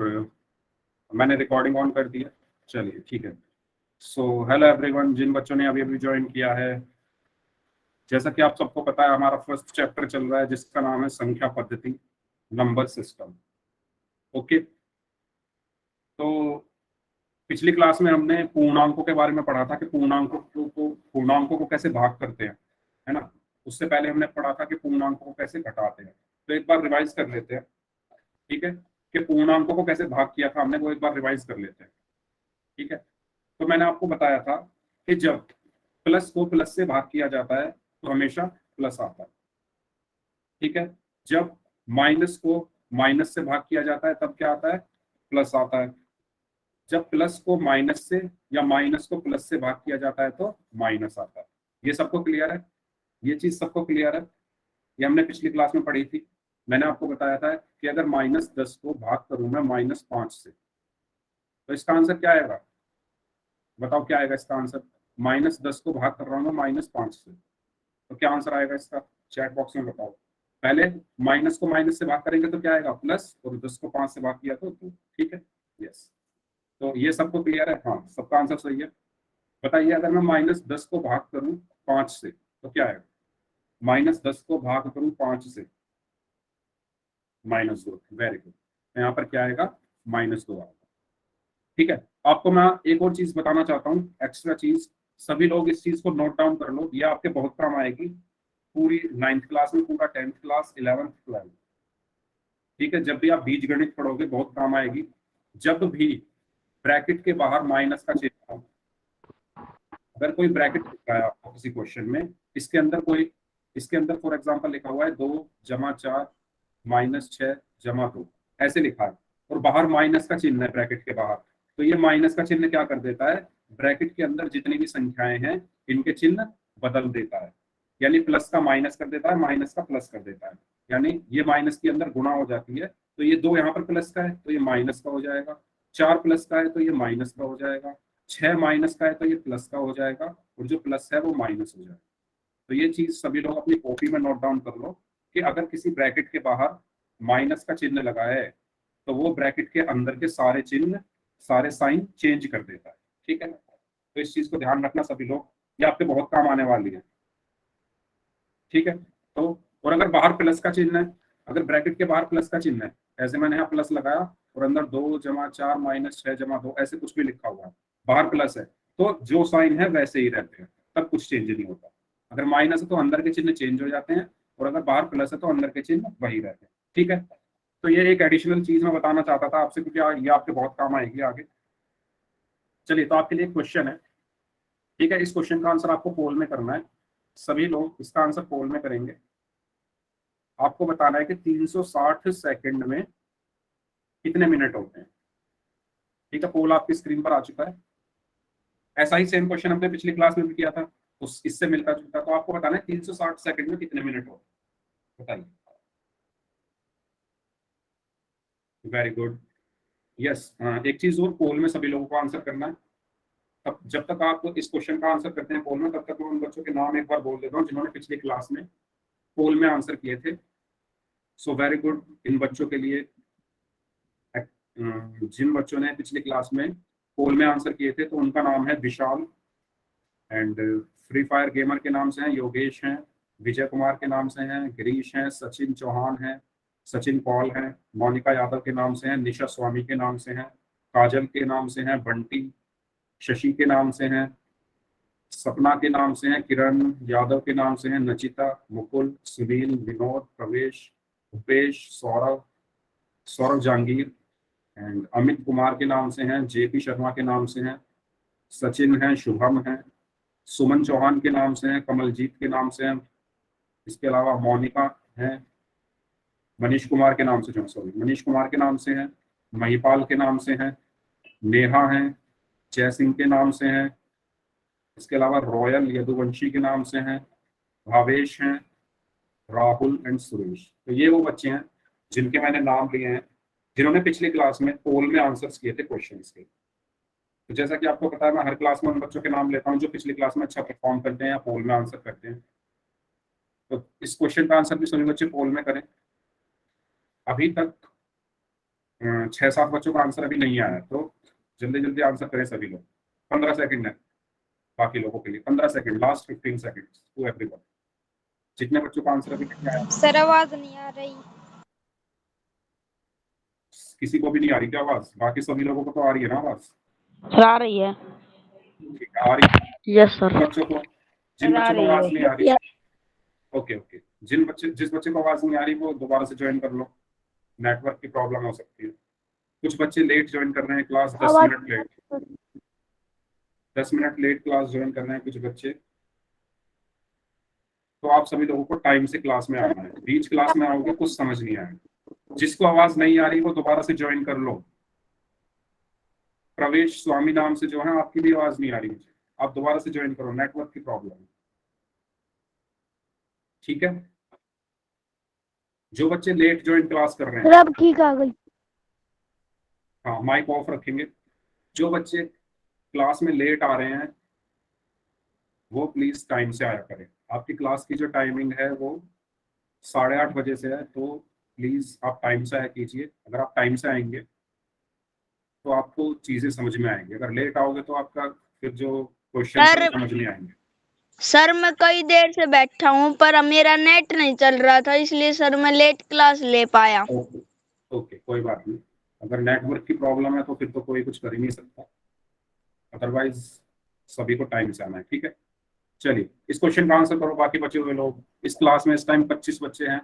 और मैंने recording on कर दी है। चलिए ठीक है। सो हेलो एवरीवन, जिन बच्चों ने अभी अभी ज्वाइन किया है, जैसा कि आप सबको पता है हमारा फर्स्ट चैप्टर चल रहा है जिसका नाम है संख्या पद्धति, नंबर सिस्टम। ओके, तो पिछली क्लास में हमने पूर्णांकों के बारे में पढ़ा था कि पूर्णांकों को कैसे भाग करते हैं, है ना। उससे पहले हमने पढ़ा था कि पूर्णांकों को कैसे घटाते हैं। तो एक बार रिवाइज कर लेते हैं, ठीक है, कि पूर्णांकों को कैसे भाग किया था हमने, वो एक बार रिवाइज कर लेते हैं। ठीक है, तो मैंने आपको बताया था कि जब प्लस को प्लस से भाग किया जाता है तो हमेशा प्लस आता है। ठीक है, जब माइनस को माइनस से भाग किया जाता है तब क्या आता है, प्लस आता है। जब प्लस को माइनस से या माइनस को प्लस से भाग किया जाता है तो माइनस आता है। ये सबको क्लियर है? ये चीज सबको क्लियर है? ये हमने पिछली क्लास में पढ़ी थी। मैंने आपको बताया था कि अगर -10 को भाग करूं मैं -5 से तो इसका आंसर क्या आएगा? बताओ क्या आएगा इसका आंसर? -10 को भाग कर रहा हूँ -5 से, तो क्या आंसर आएगा इसका? चैट बॉक्स में बताओ। पहले माइनस को माइनस से भाग करेंगे तो क्या आएगा? प्लस, और 10 को 5 से भाग किया तो 2। ठीक है, यस। तो ये सबको क्लियर है? हाँ, सबका आंसर सही है। बताइए, अगर मैं -10 को भाग करूं 5 से तो क्या आएगा? -10 को भाग करूं 5 से, -2। Very good. यहाँ पर क्या आएगा? -2 आएगा। ठीक है, आपको मैं एक और चीज बताना चाहता हूँ, एक्स्ट्रा चीज। सभी लोग इस चीज को नोट डाउन कर लो, ये आपके बहुत काम आएगी पूरी 9th क्लास में, पूरा 10th क्लास, 11th 12th। ठीक है, जब भी आप बीज गणित पढ़ोगे बहुत काम आएगी। जब भी ब्रैकेट के बाहर माइनस का चिन्ह हो, अगर कोई ब्रैकेट लिखा है आपको किसी क्वेश्चन में, इसके अंदर फॉर एग्जांपल लिखा हुआ है 2 + 4 -6 + 2, ऐसे लिखा है, और बाहर माइनस का चिन्ह है ब्रैकेट के बाहर, तो ये माइनस का चिन्ह क्या कर देता है? ब्रैकेट के अंदर जितनी भी संख्याएं हैं इनके चिन्ह बदल देता है। यानी प्लस का माइनस कर देता है, माइनस का प्लस कर देता है। यानी ये माइनस के अंदर गुणा हो जाती है, तो ये 2 यहाँ पर प्लस का है तो ये माइनस का हो जाएगा, 4 प्लस का है तो ये माइनस का हो जाएगा, 6 माइनस का है तो ये प्लस का हो जाएगा, और जो प्लस है वो माइनस हो जाएगा। तो ये चीज सभी लोग अपनी कॉपी में नोट डाउन कर लो कि अगर किसी ब्रैकेट के बाहर माइनस का चिन्ह लगा है तो वो ब्रैकेट के अंदर के सारे चिन्ह, सारे साइन चेंज कर देता है। ठीक है, तो इस चीज को ध्यान रखना सभी लोग, ये आपके बहुत काम आने वाली है। ठीक है, तो और अगर बाहर प्लस का चिन्ह है, अगर ब्रैकेट के बाहर प्लस का चिन्ह है, ऐसे मैंने यहाँ प्लस लगाया और अंदर 2 + 4 -6 + 2 ऐसे कुछ भी लिखा हुआ है, बाहर प्लस है, तो जो साइन है वैसे ही रहते हैं, तब कुछ चेंज नहीं होता। अगर माइनस है तो अंदर के चिन्ह चेंज हो जाते हैं, और अगर बाहर प्लस है तो अंदर के चिन्ह वही रहते हैं। ठीक है, तो ये एक एडिशनल चीज मैं बताना चाहता था आपसे, क्योंकि ये आपके बहुत काम आएगी आगे। चलिए, तो आपके लिए क्वेश्चन है। ठीक है, इस क्वेश्चन का आंसर आपको पोल में करना है। सभी लोग इसका आंसर पोल में करेंगे। आपको बताना है कि 360 सेकंड में कितने मिनट होते हैं। ठीक है, पोल आपकी स्क्रीन पर आ चुका है। ऐसा ही सेम क्वेश्चन हमने पिछली क्लास में भी किया था, उस इससे मिलता जुलता। तो आपको बताना है 360 सेकंड में कितने मिनट होते हैं, बताइए। Very good, yes. एक चीज और, पोल में सभी लोगों को आंसर करना है। तब जब तक आप इस क्वेश्चन का आंसर करते हैं पोल में, तब तक मैं उन बच्चों के नाम एक बार बोल देता हूँ जिन्होंने पिछली क्लास में पोल में आंसर किए थे। सो वेरी गुड, इन बच्चों के लिए, जिन बच्चों ने पिछली क्लास में पोल में आंसर किए थे, तो उनका नाम है विशाल, एंड फ्री फायर गेमर के नाम से हैं योगेश हैं, विजय कुमार के नाम से हैं गिरीश हैं, सचिन चौहान हैं, सचिन पॉल हैं, मोनिका यादव के नाम से हैं, निशा स्वामी के नाम से हैं, काजल के नाम से हैं बंटी, शशि के नाम से हैं, सपना के नाम से हैं किरण, यादव के नाम से हैं नचिता, मुकुल, सुनील, विनोद, प्रवेश, भूपेश, सौरभ, सौरभ जहांगीर, एंड अमित कुमार के नाम से हैं, जेपी शर्मा के नाम से हैं, सचिन हैं, शुभम हैं, सुमन चौहान के नाम से हैं, कमलजीत के नाम से हैं, इसके अलावा मोनिका हैं, मनीष कुमार के नाम से, जो सॉरी मनीष कुमार के नाम से हैं, महिपाल के नाम से हैं, नेहा हैं, जय सिंह के नाम से हैं, इसके अलावा रॉयल यदुवंशी के नाम से हैं, भावेश हैं, राहुल एंड सुरेश। तो ये वो बच्चे हैं जिनके मैंने नाम लिए हैं, जिन्होंने पिछली क्लास में पोल में आंसर्स किए थे क्वेश्चंस के। तो जैसा कि आपको पता है, मैं हर क्लास में उन बच्चों के नाम लेता हूँ जो पिछली क्लास में अच्छा परफॉर्म करते हैं या पोल में आंसर करते हैं। तो इस क्वेश्चन का आंसर भी सभी बच्चे पोल में करें। अभी तक 6-7 बच्चों का आंसर अभी नहीं आया, तो जल्दी जल्दी आंसर करें सभी लोग। 15 सेकंड है बाकी लोगों के लिए, 15 second, last 15 second to everyone. जितने बच्चों का आंसर अभी नहीं आया, सर आवाज नहीं आ रही। किसी को भी नहीं आ रही क्या आवाज? बाकी सभी लोगों को तो आ रही है ना आवाज? सर आ रही है। ठीक है, आ रही है। Yes sir. बच्चों को, जिन बच्चों को आवाज नहीं आ रही, ओके ओके, जिस बच्चे को आवाज नहीं आ रही वो दोबारा से ज्वाइन कर लो, नेटवर्क की प्रॉब्लम हो सकती है। कुछ बच्चे लेट ज्वाइन कर रहे हैं class, 10 minute late, 10 minute late class join कर रहे हैं कुछ बच्चे। तो आप सभी लोगों को टाइम से क्लास में आना है, बीच क्लास में आओगे कुछ समझ नहीं आएगा। जिसको आवाज नहीं आ रही वो दोबारा से ज्वाइन कर लो। प्रवेश स्वामी नाम से जो है, आपकी भी आवाज नहीं आ रही मुझे, आप दोबारा से ज्वाइन करो, नेटवर्क की प्रॉब्लम है। ठीक है, जो बच्चे लेट ज्वाइन क्लास कर रहे हैं, अब ठीक आ गई। हाँ माइक ऑफ रखेंगे। जो बच्चे क्लास में लेट आ रहे हैं वो प्लीज टाइम से आया करें। आपकी क्लास की जो टाइमिंग है वो 8:30 बजे से है, तो प्लीज आप टाइम से आया कीजिए। अगर आप टाइम से आएंगे तो आपको चीजें समझ में आएंगी, अगर लेट आओगे तो आपका फिर जो क्वेश्चन है समझ नहीं आएंगे। सर मैं कई देर से बैठा हूँ पर मेरा नेट नहीं चल रहा था, इसलिए सर मैं लेट क्लास ले पाया। ओके ओके, कोई बात नहीं। अगर नेटवर्क की प्रॉब्लम है तो फिर तो कोई कुछ कर ही नहीं सकता, अदरवाइज सभी को टाइम से आना है। ठीक है, चलिए इस क्वेश्चन का आंसर करो बाकी बचे हुए लोग। इस क्लास में इस टाइम 25 बच्चे हैं,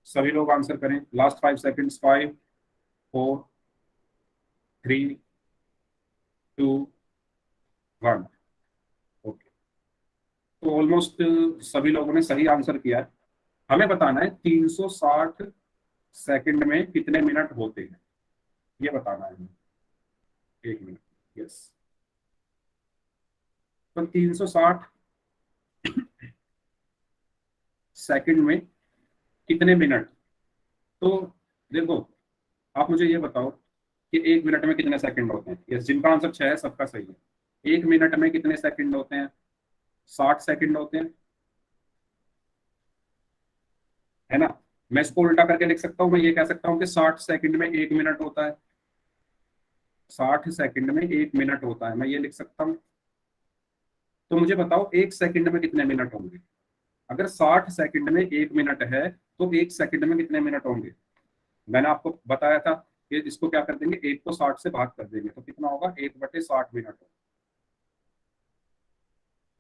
सभी लोग आंसर करें। Last 5 seconds, 5 4 3 2 1। ओके, तो ऑलमोस्ट सभी लोगों ने सही आंसर किया है। हमें बताना है 360 सेकंड में कितने मिनट होते हैं, ये बताना है हमें। 1 मिनट, यस। तो 360 सेकंड में कितने मिनट? तो देखो, आप मुझे ये बताओ कि 1 मिनट में कितने सेकंड होते हैं। यस, जिनका आंसर 6 है सबका सही है। 1 मिनट में कितने सेकंड होते हैं? 60 सेकंड होते हैं, है ना। मैं इसको उल्टा करके लिख सकता हूँ, मैं ये कह सकता हूँ कि 60 सेकंड में 1 मिनट होता है, 60 सेकंड में 1 मिनट होता है, मैं ये लिख सकता हूँ। तो मुझे बताओ 1 सेकंड में कितने मिनट होंगे? अगर 60 सेकंड में 1 मिनट है तो 1 सेकंड में कितने मिनट होंगे? मैंने आपको बताया था कि इसको क्या कर देंगे, 1 को 60 से भाग कर देंगे, तो कितना होगा? 1/60 मिनट।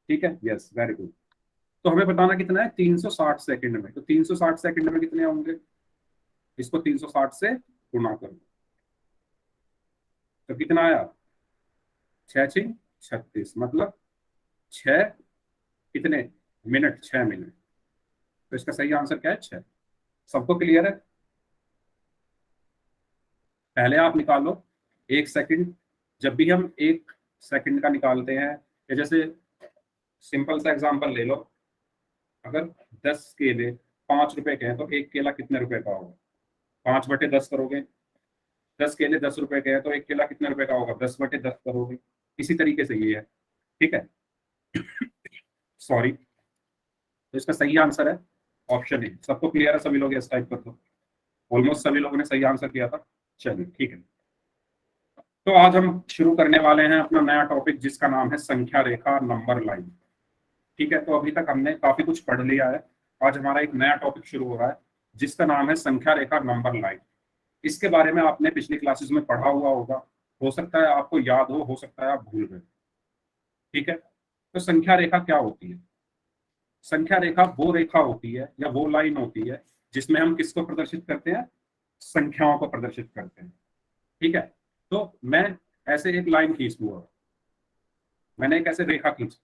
ठीक है, यस, वेरी गुड। तो हमें बताना कितना है 360 सेकंड में, तो 360 सेकंड में कितने होंगे? इसको 360 से गुणा करो, तो कितना आया? 6×6 36, मतलब 6 कितने मिनट? 6 मिनट। तो इसका सही आंसर क्या है? 6। सबको क्लियर है? पहले आप निकालो 1 सेकंड। जब भी हम 1 सेकंड का निकालते हैं, या जैसे सिंपल सा एग्जांपल ले लो, अगर 10 केले 5 रुपए के हैं तो एक केला कितने रुपए का होगा? 5/10 करोगे। 10 केले 10 रुपए के हैं तो एक केला कितने रुपए का होगा? 10/10 करोगे। इसी तरीके से ये है। ठीक है, सॉरी। तो इसका सही आंसर है ऑप्शन ए। सबको क्लियर है? सभी लोग यस टाइप कर दो। ऑलमोस्ट सभी लोगों ने सही आंसर किया था। चलिए ठीक है, तो आज हम शुरू करने वाले हैं अपना नया टॉपिक जिसका नाम है संख्या रेखा, नंबर लाइन। ठीक है, तो अभी तक हमने काफी कुछ पढ़ लिया है। आज हमारा एक नया टॉपिक शुरू हो रहा है जिसका नाम है संख्या रेखा, नंबर लाइन। इसके बारे में आपने पिछली क्लासेस में पढ़ा हुआ होगा, हो सकता है आपको याद हो सकता है आप भूल गए। ठीक है, तो संख्या रेखा क्या होती है? संख्या रेखा वो रेखा होती है या वो लाइन होती है जिसमें हम किसको प्रदर्शित करते हैं? संख्याओं को प्रदर्शित करते हैं। ठीक है, तो मैं ऐसे एक लाइन खींच लूंगा, मैंने एक ऐसे रेखा खींची,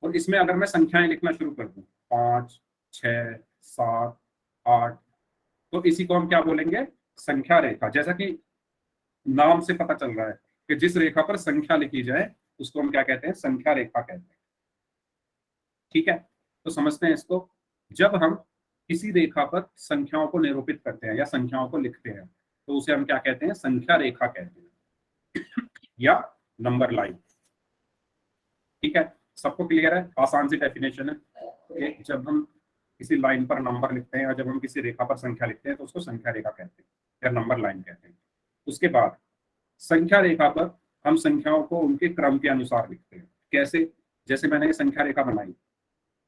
और इसमें अगर मैं संख्याएं लिखना शुरू कर दूं, 5 6 7 8, तो इसी को हम क्या बोलेंगे? संख्या रेखा। जैसा कि नाम से पता चल रहा है कि जिस रेखा पर संख्या लिखी जाए उसको हम क्या कहते हैं? संख्या रेखा कहते हैं। ठीक है, तो समझते हैं इसको। जब हम किसी रेखा पर संख्याओं को निरूपित करते हैं या संख्याओं को लिखते हैं तो उसे हम क्या कहते हैं? संख्या रेखा कहते हैं या नंबर लाइन। ठीक है, सबको क्लियर है? आसान सी डेफिनेशन है कि जब हम किसी लाइन पर नंबर लिखते हैं या जब हम किसी रेखा पर संख्या लिखते हैं तो उसको संख्या रेखा कहते हैं। या नंबर लाइन कहते हैं। उसके बाद संख्या रेखा पर हम संख्याओं को उनके क्रम के अनुसार लिखते हैं। कैसे? जैसे मैंने ये संख्या रेखा बनाई,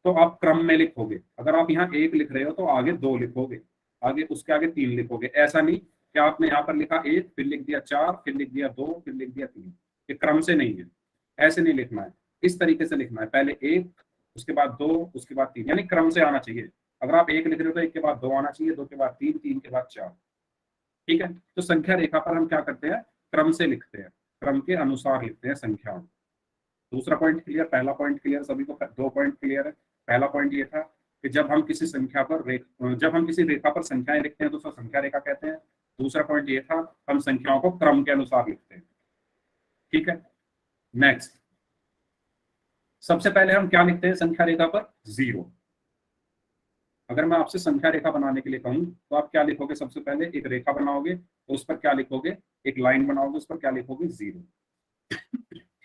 तो आप क्रम में लिखोगे। अगर आप यहाँ 1 लिख रहे हो तो आगे 2 लिखोगे, आगे उसके आगे 3 लिखोगे। ऐसा नहीं कि आपने यहाँ पर लिखा 1, फिर लिख दिया 4, फिर लिख दिया 2, फिर लिख दिया 3। ये क्रम से नहीं है, ऐसे नहीं लिखना है। इस तरीके से लिखना है, पहले 1, उसके बाद 2, उसके बाद 3, यानी क्रम से आना चाहिए। अगर आप 1 लिख रहे हो तो 1 के बाद 2 आना चाहिए, 2 के बाद 3, 3 के बाद 4। ठीक है? तो संख्या रेखा पर हम क्या करते हैं? क्रम से लिखते हैं, क्रम के अनुसार लिखते हैं संख्याओं। दूसरा पॉइंट क्लियर? पहला पॉइंट क्लियर सभी को? 2 पॉइंट क्लियर है। पहला पॉइंट ये था कि जब हम किसी रेखा पर संख्याएं लिखते हैं तो उसको संख्या रेखा कहते हैं। दूसरा पॉइंट ये था, हम संख्याओं को क्रम के अनुसार लिखते हैं। ठीक है? नेक्स्ट, सबसे पहले हम क्या लिखते हैं संख्या रेखा पर? 0। अगर मैं आपसे संख्या रेखा बनाने के लिए कहूं तो आप क्या लिखोगे? सबसे पहले एक रेखा बनाओगे तो उस पर क्या लिखोगे? एक लाइन बनाओगे, उस पर क्या लिखोगे? 0।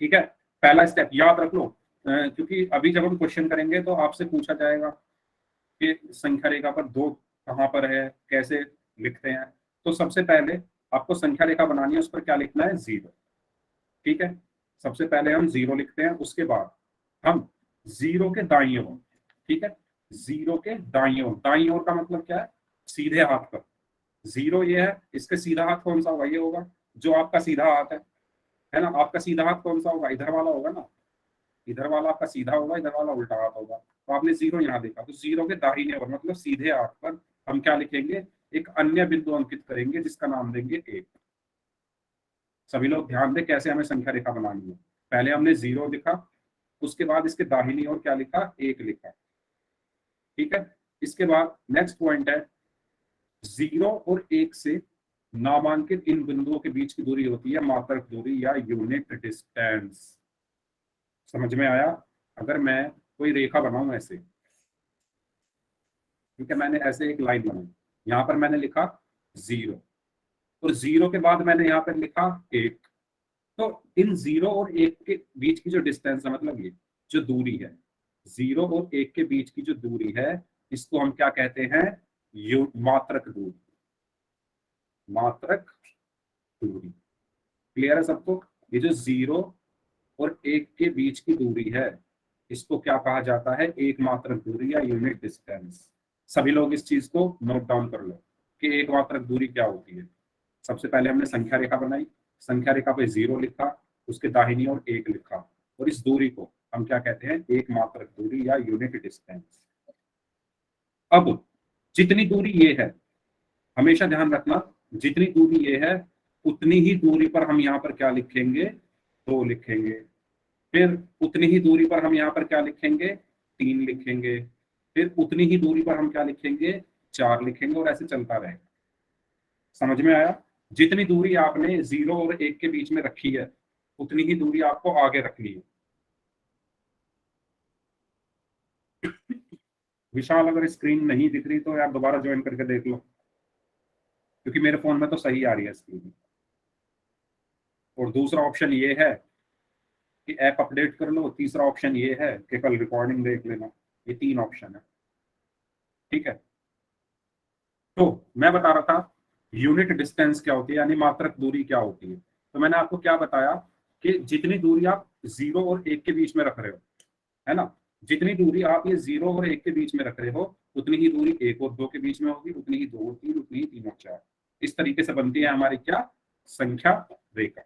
ठीक है? पहला स्टेप याद रख लो, क्योंकि अभी जब हम क्वेश्चन करेंगे तो आपसे पूछा जाएगा कि संख्या रेखा पर 2 कहाँ पर है, कैसे लिखते हैं। तो सबसे पहले आपको संख्या रेखा बनानी है, उस पर क्या लिखना है? 0। ठीक है? सबसे पहले हम 0 लिखते हैं, उसके बाद हम 0 के दाईं ओर, ठीक है, 0 के दाईं ओर, दाईं ओर का मतलब क्या है? सीधे हाथ पर। 0 ये है, इसका सीधा हाथ कौन सा होगा? ये होगा जो आपका सीधा हाथ है ना? आपका सीधा हाथ कौन सा होगा? इधर वाला होगा ना, इधर वाला आपका सीधा होगा, इधर वाला उल्टा हाथ होगा। तो आपने 0 यहाँ देखा, तो 0 के दाहिने ओर मतलब सीधे हाथ पर हम क्या लिखेंगे? एक अन्य बिंदु अंकित करेंगे जिसका नाम देंगे 1। सभी लोग ध्यान दें कैसे हमें संख्या रेखा बनानी है। पहले हमने 0 लिखा, उसके बाद इसके दाहिनी ओर क्या लिखा? 1 लिखा। ठीक है? इसके बाद नेक्स्ट पॉइंट है, 0 और 1 से नामांकित इन बिंदुओं के बीच की दूरी होती है मात्रक दूरी या यूनिट डिस्टेंस। समझ में आया? अगर मैं कोई रेखा बनाऊं ऐसे, ठीक है, मैंने ऐसे एक लाइन बनाई, यहाँ पर मैंने लिखा 0 और 0 के बाद मैंने यहाँ पर लिखा 1। तो इन 0 और 1 के बीच की जो डिस्टेंस है, मतलब ये जो दूरी है, 0 और 1 के बीच की जो दूरी है, इसको हम क्या कहते हैं? मात्रक दूरी। मात्रक दूरी क्लियर है सबको? ये जो 0 और 1 के बीच की दूरी है, इसको क्या कहा जाता है? एक मात्रक दूरी या यूनिट डिस्टेंस। सभी लोग इस चीज को नोट डाउन कर लो कि एक मात्रक दूरी क्या होती है। सबसे पहले हमने संख्या रेखा बनाई, संख्या रेखा पे 0 लिखा, उसके दाहिनी ओर 1 लिखा, और इस दूरी को हम क्या कहते हैं? एक मात्रक दूरी या यूनिट डिस्टेंस। अब जितनी दूरी ये है, हमेशा ध्यान रखना, जितनी दूरी ये है उतनी ही दूरी पर हम यहाँ पर क्या लिखेंगे? 2 लिखेंगे। फिर उतनी ही दूरी पर हम यहाँ पर क्या लिखेंगे? 3 लिखेंगे। फिर उतनी ही दूरी पर हम क्या लिखेंगे? 4 लिखेंगे, और ऐसे चलता रहेगा। समझ में आया? जितनी दूरी आपने 0 और 1 के बीच में रखी है, उतनी ही दूरी आपको आगे रखनी है। विशाल, अगर स्क्रीन नहीं दिख रही तो यार दोबारा ज्वाइन करके देख लो, क्योंकि मेरे फोन में तो सही आ रही है स्क्रीन। और दूसरा ऑप्शन ये है कि ऐप अपडेट कर लो। तीसरा ऑप्शन ये है कि कल रिकॉर्डिंग देख लेना। ये 3 ऑप्शन है। ठीक है? तो मैं बता रहा था यूनिट डिस्टेंस क्या होती है, यानी मात्रक दूरी क्या होती है। तो मैंने आपको क्या बताया कि जितनी दूरी आप 0 और 1 के बीच में रख रहे हो, है ना, जितनी दूरी आप ये 0 और 1 के बीच में रख रहे हो, उतनी ही दूरी 1 और 2 के बीच में होगी, उतनी ही 2 और 3, उतनी ही 3 और 4। इस तरीके से बनती है हमारी क्या? संख्या रेखा।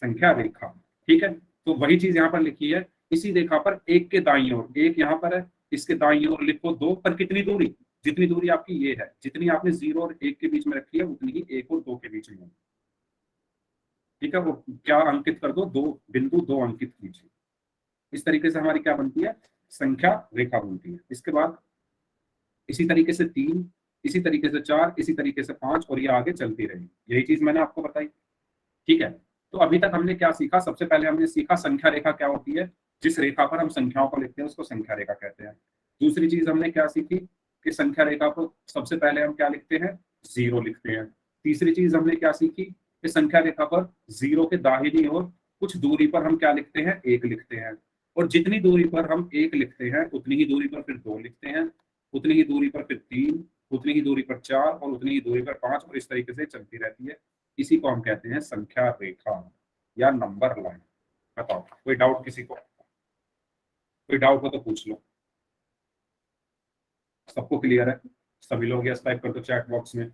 संख्या रेखा। ठीक है? तो वही चीज यहाँ पर लिखी है। इसी रेखा पर 1 के दाईं ओर, 1 यहाँ पर है, इसके दाईं ओर लिखो 2, पर कितनी दूरी? जितनी दूरी आपकी ये है, जितनी आपने 0 और 1 के बीच में रखी है, उतनी ही 1 और 2 के बीच में। ठीक है? वो क्या अंकित कर दो? 2 बिंदु 2 अंकित कीजिए। इस तरीके से हमारी क्या बनती है? संख्या रेखा बनती है। इसके बाद इसी तरीके से 3, इसी तरीके से 4, इसी तरीके से 5, और ये आगे चलती रहेगी। यही चीज मैंने आपको बताई। ठीक है? तो अभी तक हमने क्या सीखा? सबसे पहले हमने सीखा संख्या रेखा क्या होती है। जिस रेखा पर हम संख्याओं को लिखते हैं उसको संख्या रेखा कहते हैं। दूसरी चीज हमने क्या सीखी कि संख्या रेखा को सबसे पहले हम क्या लिखते हैं? 0 लिखते हैं। तीसरी चीज हमने क्या सीखी कि संख्या रेखा पर 0 के दाहिनी ओर कुछ दूरी पर हम क्या लिखते हैं? 1 लिखते हैं। और जितनी दूरी पर हम 1 लिखते हैं, उतनी ही दूरी पर फिर 2 लिखते हैं, उतनी ही दूरी पर फिर 3, उतनी ही दूरी पर 4 और उतनी ही दूरी पर 5 और इस तरीके से चलती रहती है। इसी को हम कहते हैं संख्या रेखा या नंबर लाइन। बताओ कोई डाउट किसी को? कोई डाउट हो तो पूछ लो। सबको क्लियर है? सभी लोग यस टाइप कर दो चैट बॉक्स में।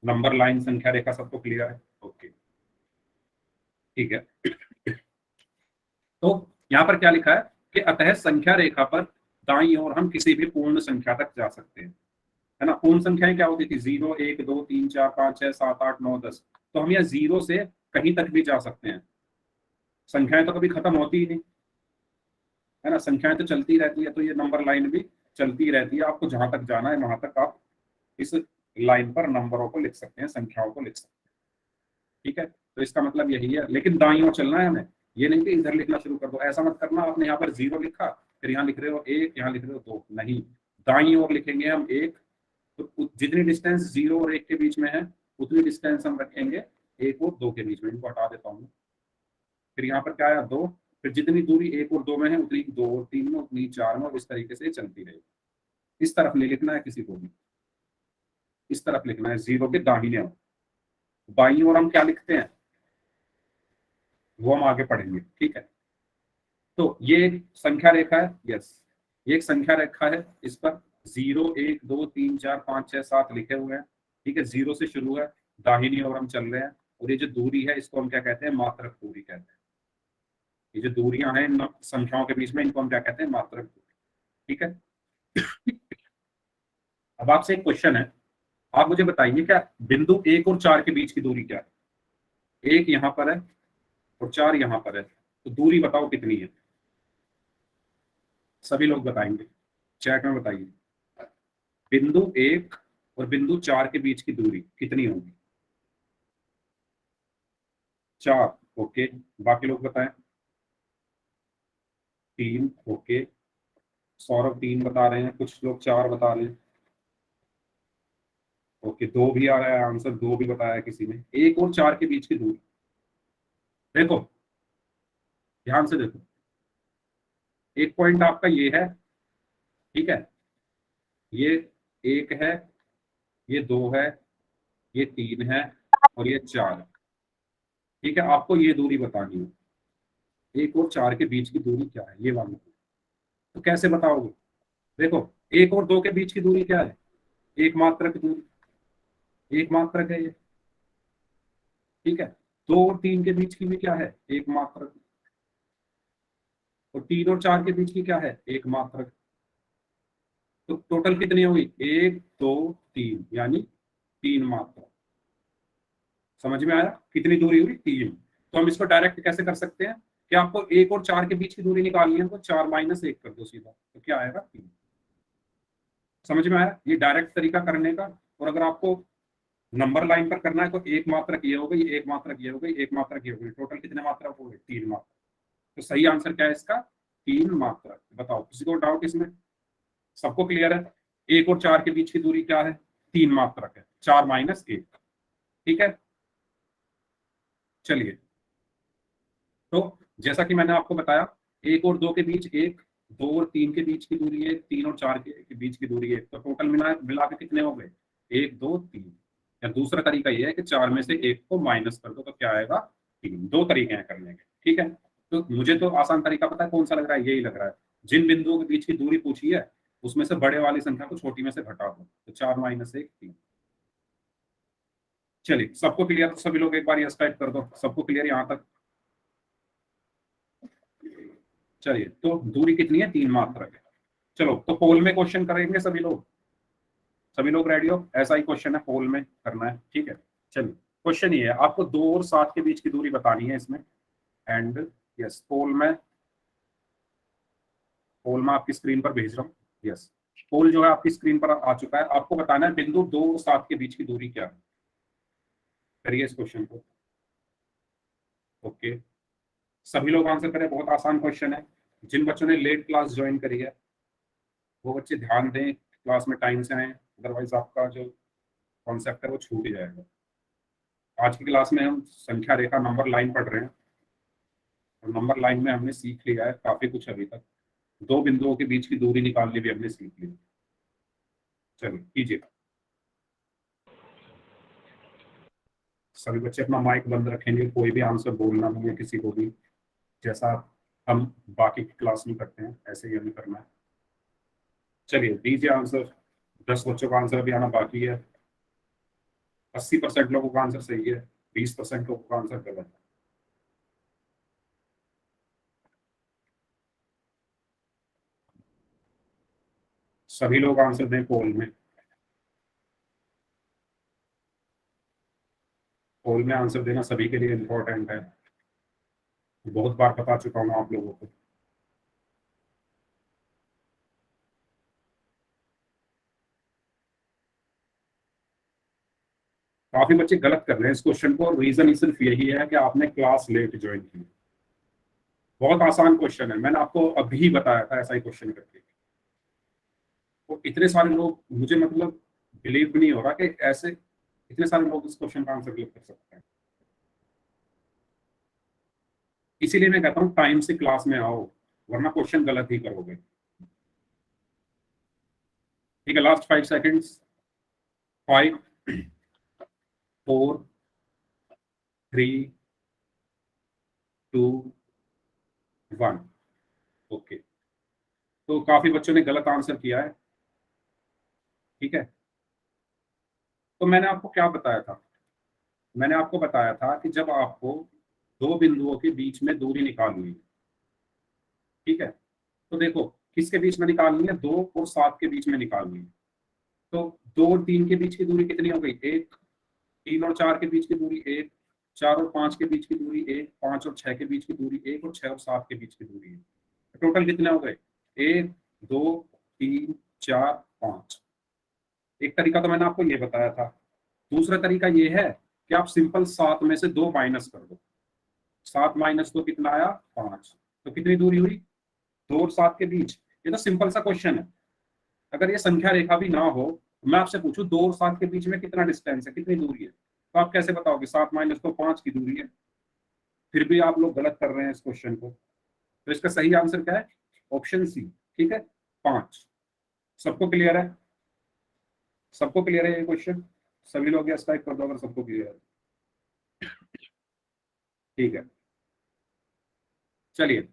नंबर लाइन संख्या रेखा सबको क्लियर है? ओके ठीक है। तो यहाँ पर क्या लिखा है कि अतः संख्या रेखा पर दाईं ओर हम किसी भी पूर्ण संख्या तक जा सकते हैं, है ना। पूर्ण संख्याएं क्या होती थी? 0 1 2 3 4 5 6 7 8 9 10। तो हम यहाँ 0 से कहीं तक भी जा सकते हैं। संख्याएं तो कभी खत्म होती ही नहीं, है ना। संख्याएं तो चलती रहती है, तो ये नंबर लाइन भी चलती रहती है। आपको जहां तक जाना है वहां तक आप इस लाइन पर नंबरों को लिख सकते हैं, संख्याओं को लिख सकते हैं। ठीक है, तो इसका मतलब यही है। लेकिन दाईं ओर चलना है हमें, ये नहीं कि इधर लिखना शुरू कर दो। ऐसा मत करना आपने यहाँ पर 0 लिखा, फिर यहाँ लिख रहे हो 1, यहाँ लिख रहे हो 2। नहीं, दाईं ओर लिखेंगे हम 1। तो जितनी डिस्टेंस 0 और 1 के बीच में है उतनी डिस्टेंस हम रखेंगे 1 और 2 के बीच में। इनको हटा देता हूँ। फिर यहाँ पर क्या आया? 2। फिर जितनी दूरी 1 और 2 में है उतनी 2 और 3 में, उतनी 4 में, और इस तरीके से चलती रहेगी। इस तरफ नहीं लिखना है किसी को भी, इस तरफ लिखना है 0 के दाहिने ओर। बाईं ओर हम क्या लिखते हैं वो हम आगे पढ़ेंगे। ठीक है, तो ये एक संख्या रेखा है। यस, ये एक संख्या रेखा है। इस पर 0 1 2 3 4 5 6 7 लिखे हुए हैं। ठीक है, 0 से शुरू है, दाहिनी ओर हम चल रहे हैं। और ये जो दूरी है इसको हम क्या कहते हैं? मात्रक दूरी कहते हैं। ये जो दूरियां हैं इन संख्याओं के बीच में, इनको हम क्या कहते हैं? मात्रक दूरी। ठीक है। अब आपसे एक क्वेश्चन है, आप मुझे बताइए क्या बिंदु 1 और 4 के बीच की दूरी क्या है? 1 यहाँ पर है और 4 यहाँ पर है, तो दूरी बताओ कितनी है? सभी लोग बताएंगे, चैट में बताइए। बिंदु 1 और बिंदु 4 के बीच की दूरी कितनी होगी? 4। ओके, बाकी लोग बताएं। 3। ओके, सौरभ 3 बता रहे हैं, कुछ लोग 4 बता रहे हैं। ओके, 2 भी आ रहा है आंसर, 2 भी बताया किसी ने। 1 और 4 के बीच की दूरी देखो, ध्यान से देखो। एक पॉइंट आपका ये है, ठीक है, ये 1 है, ये 2 है, ये 3 है और ये 4 है। ठीक है, आपको ये दूरी बतानी है। 1 और 4 के बीच की दूरी क्या है ये वाली, तो कैसे बताओगे? देखो, 1 और 2 के बीच की दूरी क्या है? एक मात्रक दूरी, एक मात्रक है ये। ठीक है, 2 और 3 के बीच की भी क्या है? एक मात्रक। और 3 और 4 के बीच की क्या है? एक मात्रक। तो टोटल कितनी होगी? 1 2 3, यानी 3 मात्रक। समझ में आया? कितनी दूरी हुई? 3। तो हम इसको डायरेक्ट कैसे कर सकते हैं कि आपको 1 और 4 के बीच की दूरी निकालनी है, तो 4 - 1 कर दो सीधा, तो क्या आएगा? 3। समझ में आया? ये डायरेक्ट तरीका करने का। और अगर आपको नंबर लाइन पर करना है तो एक मात्रक ये हो गई, एक मात्रक ये हो गई, एक मात्रक ये हो गई। टोटल कितने मात्रक हो गए? 3 मात्रक। तो सही आंसर क्या है इसका? 3 मात्रक। बताओ, किसी को डाउट इसमें? सबको क्लियर है? 1 और 4 के बीच की दूरी क्या है? 3 मात्रक है। 4 - 1। ठीक है, चलिए। तो जैसा कि मैंने आपको बताया, 1 और 2 के बीच 1, 2 और 3 के बीच की दूरी 1, 3 और 4 के बीच की दूरी 1। तो टोटल मिला के कितने हो गए? 1 2 3। या दूसरा तरीका यह है कि 4 में से 1 को माइनस कर दो, तो क्या आएगा? 3। 2 तरीके हैं करने के। ठीक है, तो मुझे तो आसान तरीका पता है कौन सा लग रहा है, यही लग रहा है। जिन बिंदुओं के बीच की दूरी पूछी है उसमें से बड़े वाली संख्या को छोटी में से घटा दो, तो 4 - 1 3। चलिए, सबको क्लियर? तो सभी लोग एक बार यस टाइप कर दो। सबको क्लियर यहाँ तक? चलिए, तो दूरी कितनी है? 3 मात्रक है। चलो, तो पोल में क्वेश्चन करेंगे सभी लोग। सभी लोग रेडी हो? ऐसा ही क्वेश्चन है, पोल में करना है। ठीक है, चलिए। क्वेश्चन ये है, आपको 2 और 7 के बीच की दूरी बतानी है इसमें। एंड यस, पोल में आपकी स्क्रीन पर भेज रहा हूँ। यस, पोल जो है आपकी स्क्रीन पर आ चुका है। आपको बताना है बिंदु 2 और 7 के बीच की दूरी क्या है। करिए इस क्वेश्चन को। ओके, सभी लोग आंसर करें। बहुत आसान क्वेश्चन है। जिन बच्चों ने लेट क्लास ज्वाइन करी है वो बच्चे ध्यान दें, क्लास में टाइम से आए, अदरवाइज आपका जो कॉन्सेप्ट है वो छूट ही जाएगा। आज की क्लास में हम संख्या रेखा नंबर लाइन पढ़ रहे हैं, और नंबर लाइन में हमने सीख लिया है काफी कुछ अभी तक। 2 बिंदुओं के बीच की दूरी निकालनी भी हमने सीख ली। चलिए कीजिए। सभी बच्चे अपना माइक बंद रखेंगे, कोई भी आंसर बोलना नहीं है किसी को भी, जैसा हम बाकी की क्लास में करते हैं ऐसे ही हमें करना है। चलिए दीजिए आंसर। 10 बच्चों का आंसर भी आना बाकी है। 80% लोगों का आंसर सही है, 20% लोगों का आंसर गलत है। सभी लोग आंसर दें पोल में। पोल में आंसर देना सभी के लिए इम्पोर्टेंट है, बहुत बार बता चुका हूँ आप लोगों को। काफी बच्चे गलत कर रहे हैं इस क्वेश्चन को, और रीजन सिर्फ यही है कि आपने क्लास लेट ज्वाइन की। बहुत आसान क्वेश्चन है, मैंने आपको अभी बताया था ऐसा ही क्वेश्चन करके। तो इतने सारे लोग, मुझे मतलब बिलीव भी नहीं हो रहा कि ऐसे इतने सारे लोग इस क्वेश्चन का आंसर गलत कर सकते हैं। इसीलिए मैं कहता हूँ टाइम से क्लास में आओ, वरना क्वेश्चन गलत ही करोगे। ठीक है, लास्ट 5 सेकेंड्स। 5 4 3 2 1। ओके, तो काफी बच्चों ने गलत आंसर किया है। ठीक है, तो मैंने आपको क्या बताया था? मैंने आपको बताया था कि जब आपको दो बिंदुओं के बीच में दूरी निकालनी है, ठीक है, तो देखो किसके बीच में निकालनी है? 2 और 7 के बीच में निकालनी है। तो 2 और 3 के बीच की दूरी कितनी हो गई? 1। 3 और 4 के बीच की दूरी 1। 4 और 5 के बीच की दूरी 1। 5 और 6 के बीच की दूरी 1। और 6 और 7 के बीच की दूरी 1। टोटल कितने हो गए? 1 2 3 4 5। एक तरीका तो मैंने आपको ये बताया था। दूसरा तरीका ये है कि आप सिंपल 7 में से 2 माइनस कर दो। 7 माइनस 2 कितना आया? 5। तो कितनी दूरी हुई? 2 और 7 के बीच। ये तो सिंपल सा क्वेश्चन है। अगर ये संख्या रेखा भी ना हो, तो मैं आपसे पूछूं 2 और 7 के बीच में कितना डिस्टेंस है, कितनी दूरी है, तो आप कैसे बताओगे? 7 माइनस 2 5 की दूरी है। फिर भी आप लोग गलत कर रहे हैं इस क्वेश्चन को। तो इसका सही आंसर क्या है? Option C. ठीक है, 5। सबको क्लियर है? सबको क्लियर है ये क्वेश्चन? सभी लोग यस टाइप कर दो अगर सबको क्लियर है। ठीक है, चलिए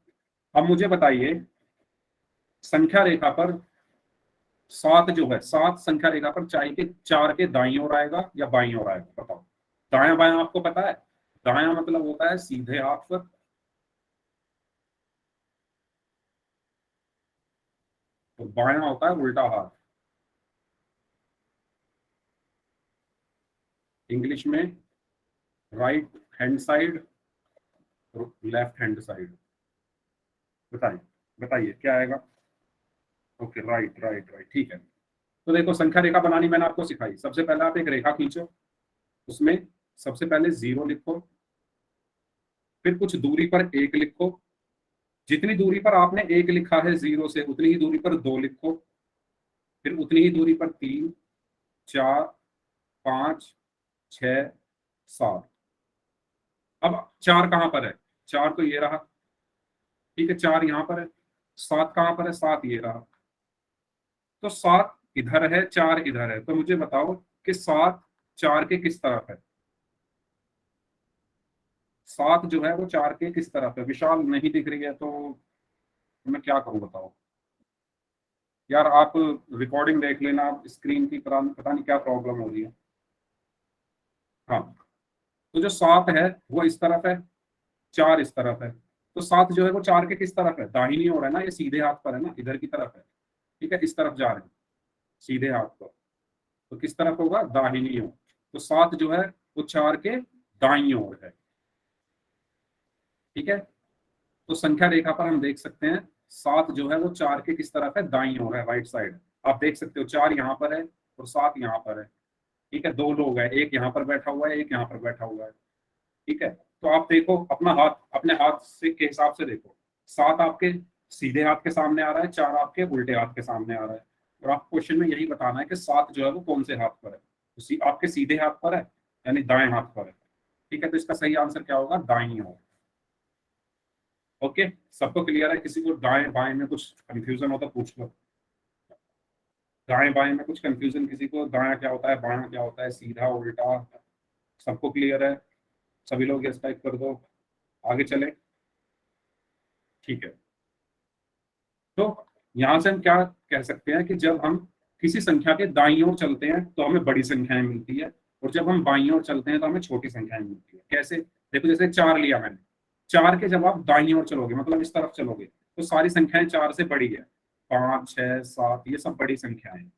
अब मुझे बताइए, संख्या रेखा पर 7 जो है, 7 संख्या रेखा पर चाय के 4 के दाईं ओर आएगा या बाईं ओर आएगा? बताओ। दाया बायां आपको पता है? दाया मतलब होता है सीधे हाथ पर, तो बायां होता है उल्टा हाथ। इंग्लिश में right hand side, left hand side. बताइए बताइए क्या आएगा? ओके, राइट राइट राइट, ठीक है। तो देखो संख्या रेखा बनानी मैंने आपको सिखाई। सबसे पहले आप एक रेखा खींचो, उसमें सबसे पहले 0 लिखो, फिर कुछ दूरी पर 1 लिखो। जितनी दूरी पर आपने 1 लिखा है 0 से, उतनी ही दूरी पर 2 लिखो, फिर उतनी ही दूरी पर 3 4 5 6 7। अब 4 कहां पर है? 4 तो ये रहा, ठीक है, 4 यहां पर है। 7 कहां पर है? 7 ये रहा। तो 7 इधर है, 4 इधर है, तो मुझे बताओ कि 7 4 के किस तरफ है? 7 जो है वो 4 के किस तरफ है? विशाल नहीं दिख रही है तो मैं क्या करूं बताओ। यार आप रिकॉर्डिंग देख लेना, स्क्रीन की पता नहीं क्या प्रॉब्लम हो रही है। हाँ, तो जो 7 है वो इस तरफ है, 4 इस तरफ है। तो 7 जो है वो 4 के किस तरफ है? दाहिनी ओर है ना, ये सीधे हाथ पर है ना, इधर की तरफ है। ठीक है, इस तरफ जा रहे हैं सीधे हाथ पर, तो किस तरफ होगा? दाहिनी ओर। तो 7 जो है वो 4 के दाईं ओर है। ठीक है, तो संख्या रेखा पर हम देख सकते हैं 7 जो है वो 4 के किस तरफ है? दाईं ओर है, राइट साइड। आप देख सकते हो 4 यहाँ पर है और 7 यहाँ पर है। ठीक है, 2 लोग हैं, एक यहाँ पर बैठा हुआ है, एक यहाँ पर बैठा हुआ है। ठीक है, तो आप देखो अपना हाथ, अपने हाथ से के हिसाब से देखो। 7 आपके सीधे हाथ के सामने आ रहा है, 4 आपके उल्टे हाथ के सामने आ रहा है। और आप क्वेश्चन में यही बताना है कि 7 जो है वो कौन से हाथ पर है? तो आपके सीधे हाथ पर है, यानी दाएं हाथ पर है। ठीक है, तो इसका सही आंसर क्या होगा? दाईं ओर। ओके, सबको क्लियर है? किसी को दाएं बाएं में कुछ कंफ्यूजन हो तो पूछ लो। दाएं बाएं में कुछ कंफ्यूजन किसी को? दायां क्या होता है, बायां क्या होता है, सीधा उल्टा? सबको क्लियर है? सभी लोग यस टाइप कर दो, आगे चले। ठीक है, तो यहां से हम क्या कह सकते हैं कि जब हम किसी संख्या के दाईं ओर चलते हैं तो हमें बड़ी संख्याएं मिलती है, और जब हम बाईं ओर चलते हैं तो हमें छोटी संख्याएं मिलती है। कैसे? देखो, जैसे 4 लिया मैंने, 4 के जब आप दाईं ओर चलोगे, मतलब इस तरफ चलोगे, तो सारी संख्याएं 4 से बड़ी है। 5, 6, 7 ये सब बड़ी संख्याएं हैं।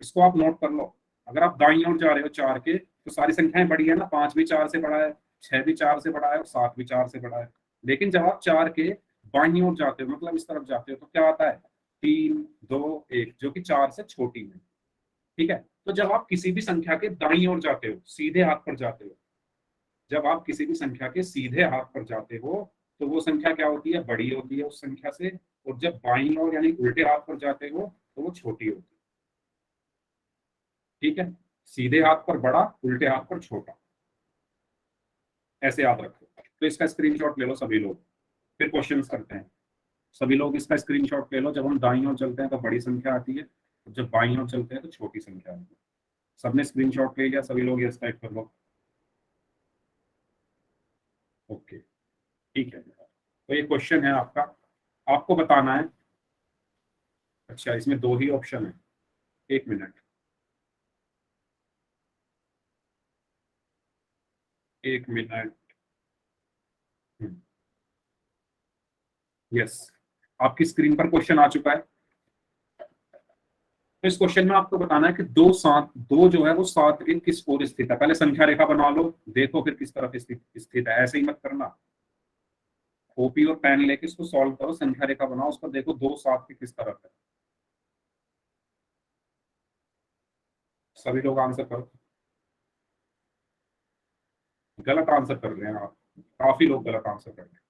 इसको आप नोट कर लो। अगर आप दाईं ओर जा रहे हो 4 के, तो सारी संख्याएं बड़ी है ना। 5 भी 4 से बड़ा है, 6 भी 4 से बड़ा है, और 7 भी 4 से बड़ा है। लेकिन जब आप 4 के बाईं ओर जाते हो, मतलब इस तरफ जाते हो, तो क्या आता है? 3, 2, 1, जो कि 4 से छोटी है। ठीक है, तो जब आप किसी भी संख्या के दाईं ओर जाते हो, सीधे हाथ पर जाते हो, जब आप किसी भी संख्या के सीधे हाथ पर जाते हो, तो वो संख्या क्या होती है? बड़ी होती है उस संख्या से। और जब बाईं ओर यानी उल्टे हाथ पर जाते हो, तो वो छोटी होती है। ठीक है, सीधे हाथ पर बड़ा, उल्टे हाथ पर छोटा, ऐसे याद रखो। तो इसका स्क्रीनशॉट ले लो सभी लोग, फिर क्वेश्चंस करते हैं। सभी लोग इसका स्क्रीनशॉट ले लो। जब हम दाईं ओर चलते हैं तो बड़ी संख्या आती है, और जब बाईं ओर चलते हैं तो छोटी संख्या आती है। सबने स्क्रीनशॉट ले लिया? सभी लोग यस टाइप कर लो। ओके, ठीक है। तो ये क्वेश्चन है आपका, आपको बताना है। अच्छा, इसमें 2 ही ऑप्शन है, 1 मिनट, 1 मिनट। यस, आपकी स्क्रीन पर क्वेश्चन आ चुका है। तो इस क्वेश्चन में आपको बताना है कि 2 जो है वो 7 के किस ओर स्थित है। पहले संख्या रेखा बना लो, देखो फिर किस तरफ स्थित है। ऐसे ही मत करना, कॉपी और पेन लेके इसको सॉल्व करो, संख्या रेखा बनाओ, उसको देखो 2 7 के किस तरफ है। सभी लोग आंसर करो। गलत आंसर कर रहे हैं आप, काफी लोग गलत आंसर कर रहे हैं,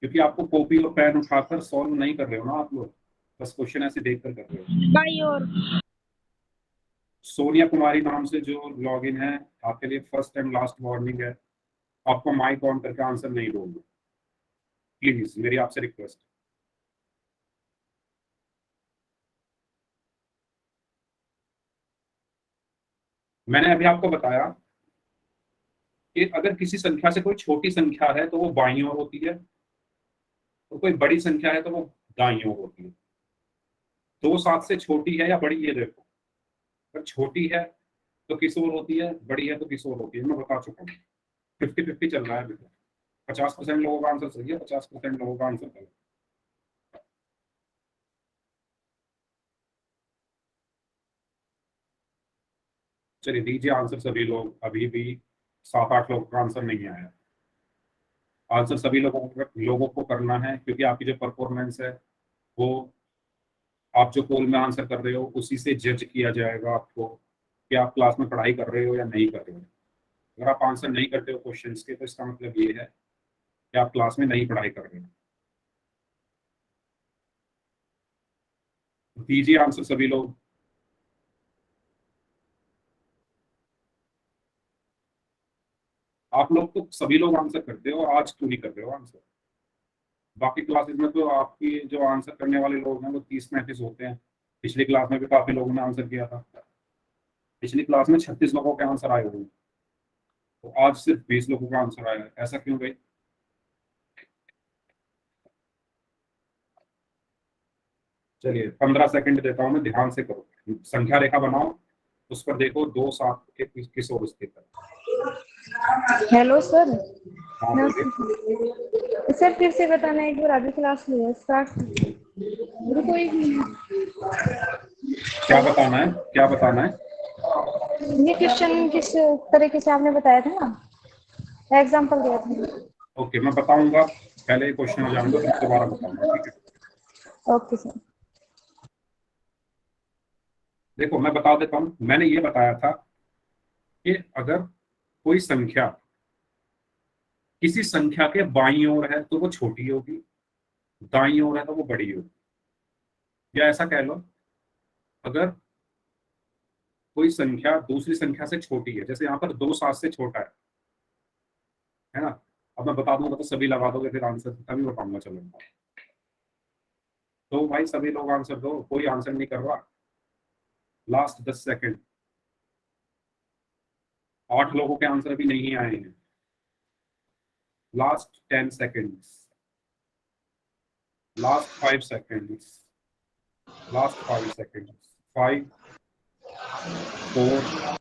क्योंकि आपको कॉपी और पेन उठाकर सॉल्व नहीं कर रहे हो ना आप लोग, बस क्वेश्चन ऐसे देख कर कर रहे हो। बाई और सोनिया कुमारी नाम से जो लॉगिन है, आपके लिए फर्स्ट एंड लास्ट वार्निंग है, आपको माइक ऑन करके आंसर नहीं बोलना, प्लीज, मेरी आपसे रिक्वेस्ट। मैंने अभी आपको बताया कि अगर किसी संख्या से कोई छोटी संख्या है तो वो बाईं ओर होती है, तो कोई बड़ी संख्या है तो वो दाईं ओर होती है। 2 7 से छोटी है या बड़ी, ये देखो। अगर छोटी है तो किस ओर होती है, बड़ी है तो किस ओर होती है, मैं बता चुका हूँ। 50-50 चल रहा है अभी तो। 50% लोगों का आंसर सही है, 50% लोगों का आंसर गलत। चलिए दीजिए आंसर सभी लोग, अभी भी 7-8 लोगों का आंसर नहीं आया। आंसर सभी लोगों को करना है, क्योंकि आपकी जो परफॉर्मेंस है वो, आप जो पोल में आंसर कर रहे हो उसी से जज किया जाएगा आपको कि आप क्लास में पढ़ाई कर रहे हो या नहीं कर रहे हो। अगर आप आंसर नहीं करते हो क्वेश्चंस के, तो इसका मतलब ये है कि आप क्लास में नहीं पढ़ाई कर रहे हो। दीजिए आंसर सभी लोग। आप लोग तो सभी लोग आंसर करते हो, आज क्यों नहीं कर रहे हो आंसर? बाकी क्लासेस में तो आपकी जो आंसर करने वाले लोग हैं वो 30-35 होते हैं। पिछली क्लास में भी काफी लोगों ने आंसर किया था। पिछली क्लास में 36 लोगों के आंसर आए हुए हैं, तो आज सिर्फ 20 लोगों का आंसर आया है। ऐसा क्यों भाई? चलिए 15 सेकंड देता हूँ मैं, ध्यान से करो, संख्या रेखा बनाओ, उस पर देखो 2 7 के किस ओर स्थित है। Hello sir. हाँ बोलिए। सर फिर से बताना एक बार, अभी क्लास में स्टार्ट। रुको एक मिनट। क्या बताना है, क्या बताना है? ये क्वेश्चन किस तरीके से आपने बताया था ना, एग्जांपल दिया था। ओके, मैं बताऊंगा, पहले क्वेश्चन हो जाऊंगा फिर दोबारा बताऊंगा, ठीक है? Okay sir. देखो मैं बता देता हूँ, मैंने ये बताया था कि अगर कोई संख्या किसी संख्या के बाईं ओर है तो वो छोटी होगी, दाईं ओर है तो वो बड़ी होगी। या ऐसा कह लो, अगर कोई संख्या दूसरी संख्या से छोटी है, जैसे यहाँ पर 2 7 से छोटा है ना? अब मैं बता दूंगा तो सभी लगा दोगे फिर आंसर, तभी बताऊंगा। चलो तो भाई सभी लोग आंसर दो, कोई आंसर नहीं कर रहा। Last 10 second. 8 लोगों के आंसर अभी नहीं आए हैं। Last 10 seconds, last 5 seconds, last 5 seconds, 5 4।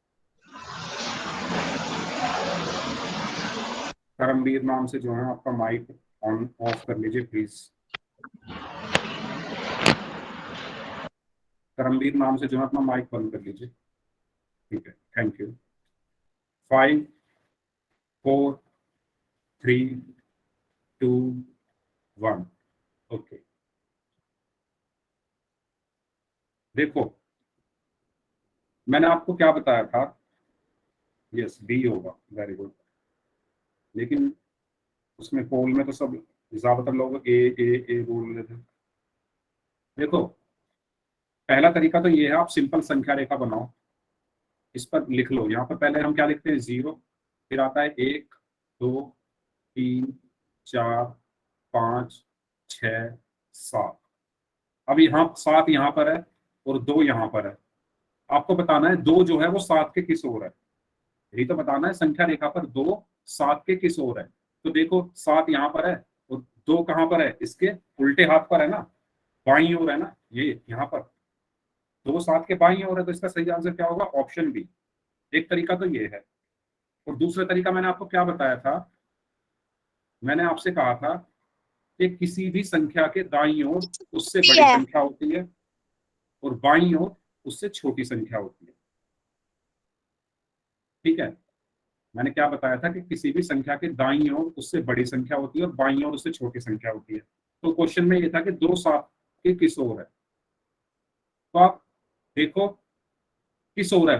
Karamveer नाम से जो है आपका माइक ऑन ऑफ कर लीजिए प्लीज। करमवीर नाम से जो है अपना माइक बंद कर लीजिए। ठीक है, थैंक यू। 5 4 3 2 1। ओके, देखो मैंने आपको क्या बताया था, यस बी होगा, वेरी गुड। लेकिन उसमें पोल में तो सब ज्यादातर लोग ए बोल रहे थे। देखो पहला तरीका तो ये है, आप सिंपल संख्या रेखा बनाओ, इस पर लिख लो। यहाँ पर पहले हम क्या लिखते हैं, 0, फिर आता है 1 2 3 4 5 6 7। अब यहाँ 7 यहाँ पर है और 2 यहाँ पर है। आपको बताना है 2 जो है वो 7 के किस ओर है, यही तो बताना है। संख्या रेखा पर 2 7 के किस ओर है। तो देखो 7 यहाँ पर है और 2 कहाँ पर है, इसके उल्टे हाथ पर है ना, बाईं ओर है ना, ये यहाँ पर 2 7 के बाईं ओर है। तो इसका सही आंसर क्या होगा, ऑप्शन बी। एक तरीका तो ये है। और दूसरा तरीका मैंने आपको क्या बताया था, मैंने आपसे कहा था कि किसी भी संख्या के दाईं ओर उससे बड़ी संख्या होती है और बाईं ओर उससे छोटी संख्या होती है। ठीक है, मैंने क्या बताया था कि किसी भी संख्या के दाईं ओर उससे बड़ी संख्या होती है और बाईं ओर उससे छोटी संख्या होती है। तो क्वेश्चन में ये था कि 2 7 के किस ओर है। तो आप देखो किस ओर है,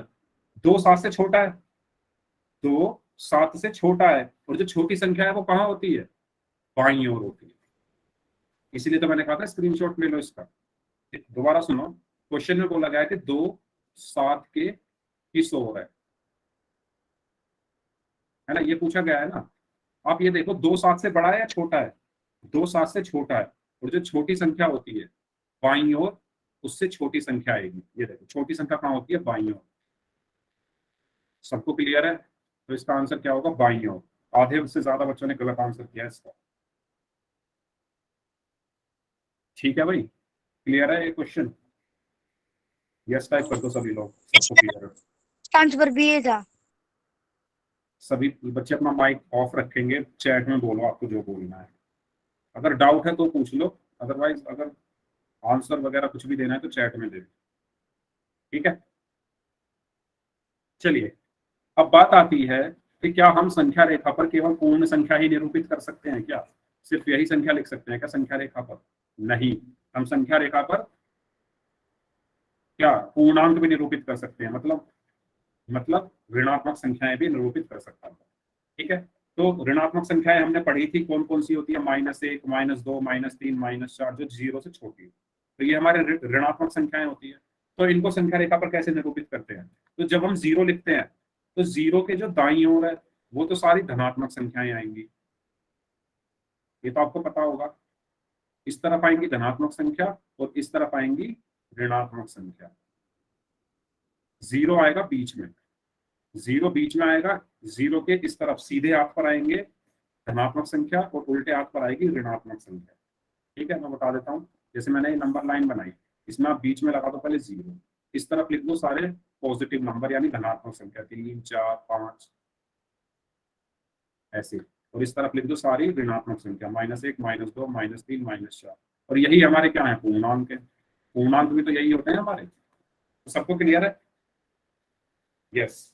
2 7 से छोटा है, 2 7 से छोटा है, और जो छोटी संख्या है वो कहाँ होती है, बाईं ओर होती है। इसीलिए तो मैंने कहा था स्क्रीनशॉट ले लो इसका। दोबारा सुनो, क्वेश्चन में बोला गया है कि 2 7 के किस ओर है ना, ये पूछा गया है ना। आप ये देखो 2 7 से बड़ा है या छोटा है, 2 7 से छोटा है, और जो छोटी संख्या होती है बाईं ओर उससे छोटी संख्या आएगी। ये देखो छोटी संख्या कहाँ होती है, बाईं ओर। सबको क्लियर है, तो इसका आंसर क्या होगा, बाईं ओर। आधे से ज्यादा बच्चों ने गलत आंसर किया इसका। ठीक है भाई, क्लियर है ये क्वेश्चन, यस टाइप कर दो सभी लोग, सबको क्लियर है। आंसर बी था। सभी बच्चे अपना माइक ऑफ रखेंगे, चैट में बोलो आपको जो बोलना है। अगर डाउट है तो पूछ लो, अदरवाइज अगर आंसर वगैरह कुछ भी देना है तो चैट में दे दो। ठीक है, चलिए अब बात आती है कि क्या हम संख्या रेखा पर केवल पूर्ण संख्या ही निरूपित कर सकते हैं क्या, सिर्फ यही संख्या लिख सकते हैं क्या संख्या रेखा पर? नहीं, हम संख्या रेखा पर क्या पूर्णांक भी निरूपित कर सकते हैं, मतलब ऋणात्मक संख्याएं भी निरूपित कर सकता हूं। ठीक है, तो ऋणात्मक संख्याएं हमने पढ़ी थी कौन कौन सी होती है, -1 -2 -3 -4, जो 0 से छोटी है। तो ये हमारे ऋणात्मक संख्याएं होती है। तो इनको संख्या रेखा पर कैसे निरूपित करते हैं, तो जब हम 0 लिखते हैं तो 0 के जो दाईं ओर है वो तो सारी धनात्मक संख्याएं आएंगी, ये तो आपको पता होगा। इस तरफ आएंगी धनात्मक संख्या और इस तरफ आएंगी ऋणात्मक संख्या। 0 आएगा बीच में, 0 बीच में आएगा, 0 के इस तरफ सीधे हाथ पर आएंगे धनात्मक संख्या और उल्टे हाथ पर आएगी ऋणात्मक संख्या। ठीक है, मैं बता देता हूँ, जैसे मैंने ये नंबर लाइन बनाई, इसमें आप बीच में लगा दो पहले 0, इस तरफ लिख दो सारे पॉजिटिव नंबर यानी धनात्मक संख्या 3 4 5 ऐसे, और इस तरफ लिख दो सारी ऋणात्मक संख्या -1 -2 -3 -4। और यही हमारे क्या है, पूर्णांक है। पूर्णांक भी तो यही होते हैं हमारे। तो सबको क्लियर है, यस।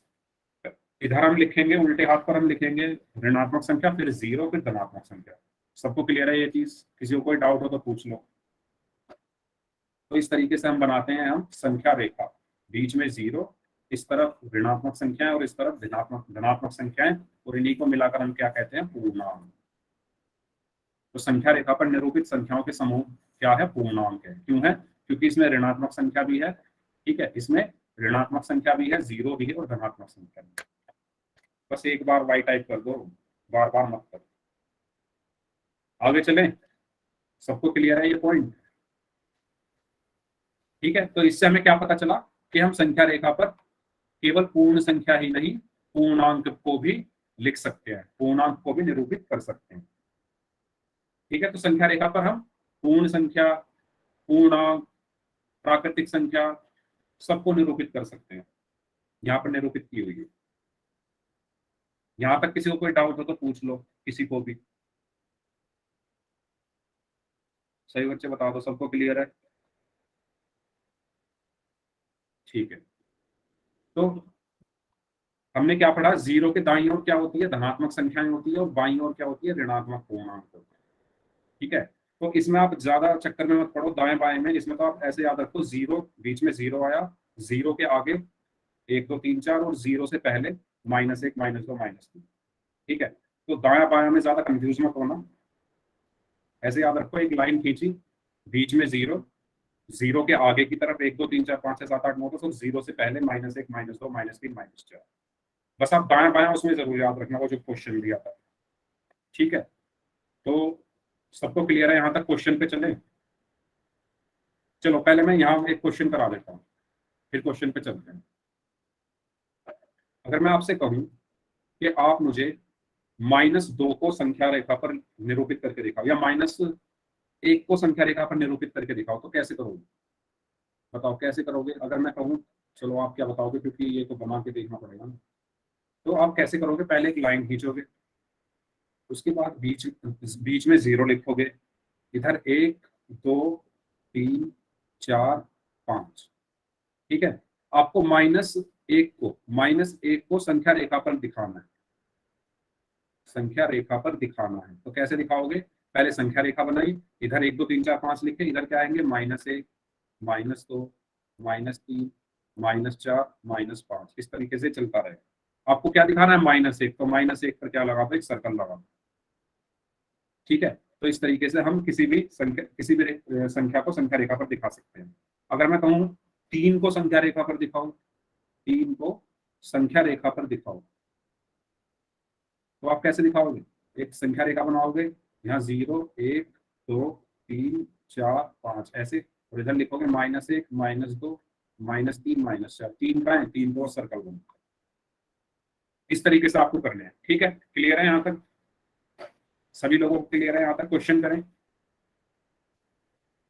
इधर हम लिखेंगे, उल्टे हाथ पर हम लिखेंगे ऋणात्मक संख्या, फिर 0, फिर धनात्मक संख्या। सबको क्लियर है ये चीज, किसी को कोई डाउट हो तो पूछ लो। तो इस तरीके से हम बनाते हैं हम संख्या रेखा, बीच में 0, इस तरफ ऋणात्मक संख्याएं और इस तरफ धनात्मक संख्याएं, और इन्हीं को मिलाकर हम क्या कहते हैं, पूर्णांक। तो संख्या रेखा पर निरूपित संख्याओं के समूह क्या है, पूर्णांक है। क्यों है, क्योंकि इसमें ऋणात्मक संख्या भी है। ठीक है, इसमें ऋणात्मक संख्या भी है, 0 भी है और धनात्मक संख्या भी है। बस एक बार वाई टाइप कर दो, बार बार मत करो। आगे चलें, सबको क्लियर है ये पॉइंट? ठीक है, तो इससे हमें क्या पता चला कि हम संख्या रेखा पर केवल पूर्ण संख्या ही नहीं पूर्णांक को भी लिख सकते हैं, पूर्णांक को भी निरूपित कर सकते हैं। ठीक है, तो संख्या रेखा पर हम पूर्ण संख्या, पूर्णांक, प्राकृतिक संख्या सबको निरूपित कर सकते हैं। यहाँ पर निरूपित की हुई है। यहाँ तक किसी को कोई डाउट हो तो पूछ लो, किसी को भी। सही बच्चे बता दो, सबको क्लियर है? ठीक है, तो हमने क्या पढ़ा, जीरो के दाईं ओर क्या होती है, धनात्मक संख्याएं होती है, और बाईं ओर क्या होती है, ऋणात्मक पूर्णांक होती है। ठीक है, तो इसमें आप ज्यादा चक्कर में मत पड़ो दाएं बाएं में। इसमें तो आप ऐसे याद रखो, जीरो बीच में जीरो आया, जीरो के आगे 1 2 3 4, और जीरो से पहले -1 -2 -3। ठीक है, तो दाया बाया में ज्यादा कंफ्यूज मत होना, ऐसे याद रखो, एक लाइन खींची, बीच में जीरो, जीरो के आगे की तरफ 1 2 3 4 5 6 7 8 9 10, जीरो से पहले -1 -2 -3 -4। बस आप दाया बाया उसमें जरूर याद रखना, वो जो क्वेश्चन दिया था। ठीक है, तो सबको क्लियर है यहाँ तक? क्वेश्चन पे चले, चलो पहले मैं यहाँ एक क्वेश्चन करा देता हूँ, फिर क्वेश्चन पे चलते हैं। अगर मैं आपसे कहूँ कि आप मुझे -2 को संख्या रेखा पर निरूपित करके दिखाओ, या -1 को संख्या रेखा पर निरूपित करके दिखाओ, तो कैसे करोगे? बताओ कैसे करोगे? अगर मैं कहूँ, चलो आप क्या बताओगे, क्योंकि ये तो बना के देखना पड़ेगा ना। तो आप कैसे करोगे? पहले एक लाइन खींचोगे, उसके बाद बीच में जीरो लिखोगे, इधर 1 2 3 4 5। ठीक है, आपको -1 को संख्या रेखा पर दिखाना है, संख्या रेखा पर दिखाना है। तो कैसे दिखाओगे? पहले संख्या रेखा बनाई, इधर 1 2 3 4 5 लिखे, इधर क्या आएंगे, -1 -2 -3 -4 -5, इस तरीके से चलता रहेगा। आपको क्या दिखाना है? -1, तो -1 पर क्या लगा दो, एक सर्कल लगा दो। ठीक है, तो इस तरीके से हम किसी भी संख्या को संख्या रेखा पर दिखा सकते हैं। अगर मैं कहूँ 3 को संख्या रेखा पर दिखाओ, 3 को संख्या रेखा पर दिखाओ, तो आप कैसे दिखाओगे? एक संख्या रेखा बनाओगे, यहाँ 0 1 2 3 4 5 ऐसे, और इधर लिखोगे -1 -2 -3 -4। 3 का है, 3 को सर्कल बना, इस तरीके से आपको करने हैं। ठीक है, क्लियर है यहाँ तक? सभी लोगों को क्लियर है यहाँ तक? क्वेश्चन करें।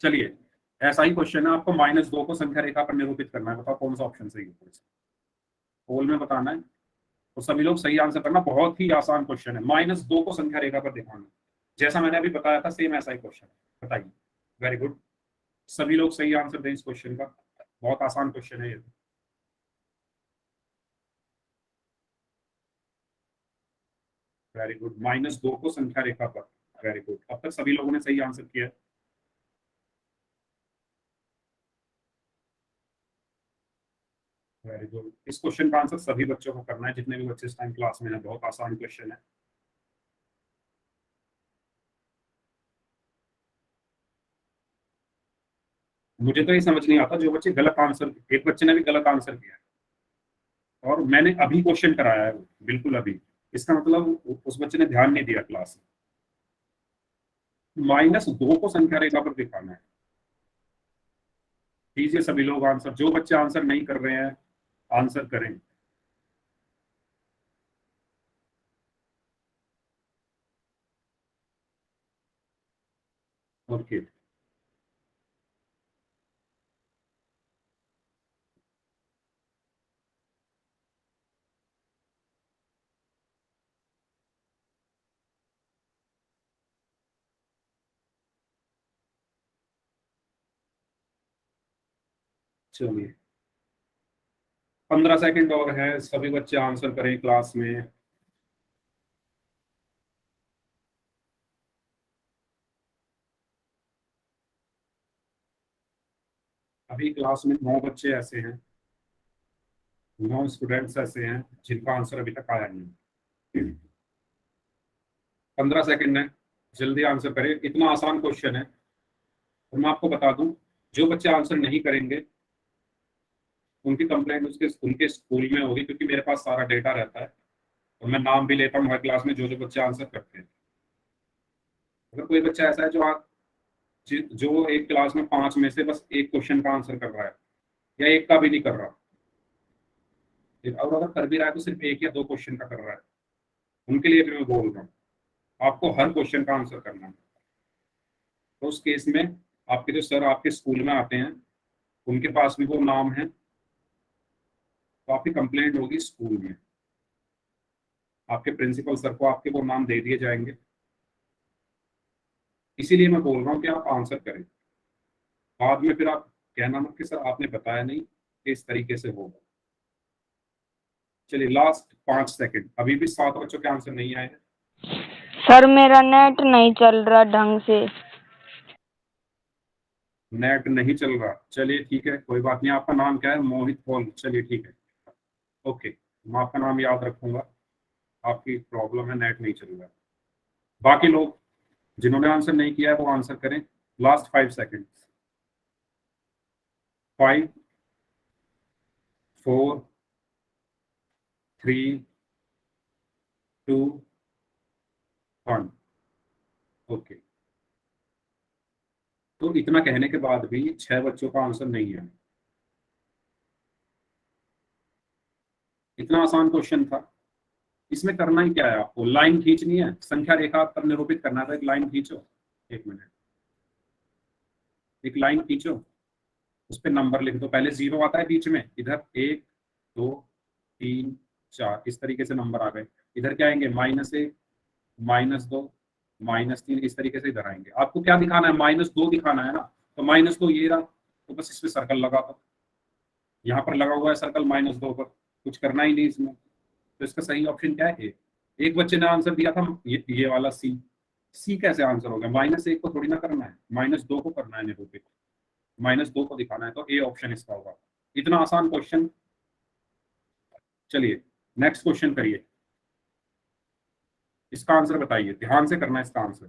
चलिए, ऐसा ही क्वेश्चन है, आपको -2 को संख्या रेखा पर निरूपित करना है। बताओ कौन सा ऑप्शन सही है, पोल में बताना है। तो सभी लोग सही आंसर करना, बहुत ही आसान क्वेश्चन है। -2 को संख्या रेखा पर दिखाना, जैसा मैंने अभी बताया था, सेम ऐसा ही क्वेश्चन है। बताइए। वेरी गुड, सभी लोग सही आंसर दें इस क्वेश्चन का, बहुत आसान क्वेश्चन है ये। वेरी गुड, -2 को संख्या रेखा पर। वेरी गुड, अब तक सभी लोगों ने सही आंसर किया है। वेरी गुड, इस क्वेश्चन का आंसर सभी बच्चों को करना है, जितने भी बच्चे इस टाइम क्लास में हैं। बहुत आसान क्वेश्चन है। मुझे तो ये समझ नहीं आता, जो बच्चे गलत आंसर, एक बच्चे ने भी गलत आंसर किया है, और मैंने अभी क्वेश्चन कराया है, बिल्कुल अभी। इसका मतलब उस बच्चे ने ध्यान नहीं दिया क्लास में। -2 को संख्या रेखा पर दिखाना है। दीजिए सभी लोग आंसर, जो बच्चे आंसर नहीं कर रहे हैं आंसर करें। ओके, चलिए 15 सेकंड और है, सभी बच्चे आंसर करें क्लास में। अभी क्लास में 9 बच्चे ऐसे हैं, 9 स्टूडेंट्स ऐसे हैं जिनका आंसर अभी तक आया नहीं। 15 सेकंड है, जल्दी आंसर करें, इतना आसान क्वेश्चन है। और मैं आपको बता दूं, जो बच्चे आंसर नहीं करेंगे उनकी कंप्लेंट उनके स्कूल में होगी, क्योंकि मेरे पास सारा डेटा रहता है, और मैं नाम भी लेता हूँ हर क्लास में, जो जो बच्चे आंसर करते हैं। अगर कोई बच्चा ऐसा है जो एक क्लास में 5 में से बस एक क्वेश्चन का आंसर कर रहा है, या एक का भी नहीं कर रहा, और अगर कर भी रहा है तो सिर्फ 1 या 2 क्वेश्चन का कर रहा है, उनके लिए भी मैं बोल रहा हूँ आपको हर क्वेश्चन का आंसर करना है। तो उस केस में आपके जो सर आपके स्कूल में आते हैं उनके पास भी वो नाम है, तो आपकी कंप्लेंट होगी स्कूल में, आपके प्रिंसिपल सर को आपके वो नाम दे दिए जाएंगे। इसीलिए मैं बोल रहा हूँ कि आप आंसर करें, बाद में फिर आप कहना मत कि सर आपने बताया नहीं कि इस तरीके से होगा। चलिए लास्ट 5 सेकंड, अभी भी 7 बच्चों के आंसर नहीं आए हैं। सर मेरा नेट नहीं चल रहा ढंग से। नेट नहीं चल रहा, चलिए ठीक है, कोई बात नहीं। आपका नाम क्या है? मोहित पॉल, चलिए ठीक है, ओके, मैं आपका नाम याद रखूंगा। आपकी प्रॉब्लम है नेट नहीं चल रहा है। बाकी लोग जिन्होंने आंसर नहीं किया है वो आंसर करें। Last 5 second, 5 4 3 2 1, okay. तो इतना कहने के बाद भी 6 बच्चों का आंसर नहीं है। इतना आसान क्वेश्चन था। इसमें करना ही क्या है, आपको लाइन खींचनी है, संख्या रेखा पर निरूपित करना था। एक लाइन खींचो, 1 मिनट, एक लाइन खींचो, उस पर नंबर लिख दो। पहले 0 आता है बीच में, इधर 1 2 3 4, इस तरीके से नंबर आ गए। इधर क्या आएंगे? -1 -2 -3, इस तरीके से इधर आएंगे। आपको क्या दिखाना है? -2 दिखाना है ना, तो -2 ये रहा, तो बस इस पे सर्कल लगा दो। यहाँ पर लगा हुआ है सर्कल -2 पर, कुछ करना ही नहीं इसमें। तो इसका सही ऑप्शन क्या है? एक बच्चे ने आंसर दिया था ये वाला सी। सी कैसे आंसर हो गया? -1 को थोड़ी ना करना है, -2 को करना है निरूपित, -2 को दिखाना है, तो ए ऑप्शन इसका होगा। इतना आसान क्वेश्चन। चलिए नेक्स्ट क्वेश्चन करिए, इसका आंसर बताइए, ध्यान से करना है इसका आंसर।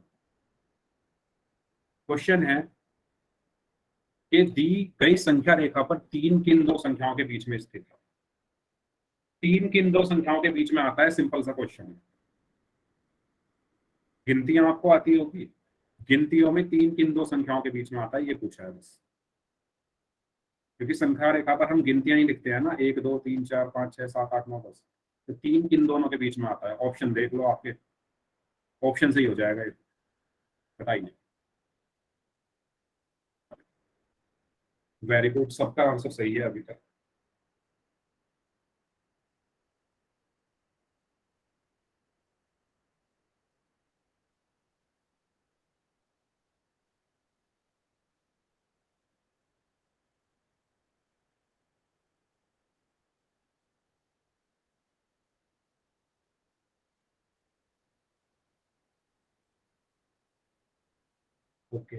क्वेश्चन है कि दी गई संख्या रेखा पर 3 किन 2 संख्याओं के बीच में स्थित है। 3 किन 2 संख्याओं के बीच में आता है, सिंपल सा क्वेश्चन है। गिनतियां आपको आती होगी, गिनतियों में 3 किन 2 संख्याओं के बीच में आता है, ये पूछा है बस। क्योंकि संख्या रेखा पर हम गिनतियां ही लिखते हैं ना, 1 2 3 4 5 6 7 8 9 10, तो 3 किन दोनों के बीच में आता है। ऑप्शन देख लो, आपके ऑप्शन से ही हो जाएगा ये, बताइए। वेरी गुड, सबका आंसर सही है अभी तक। ओके,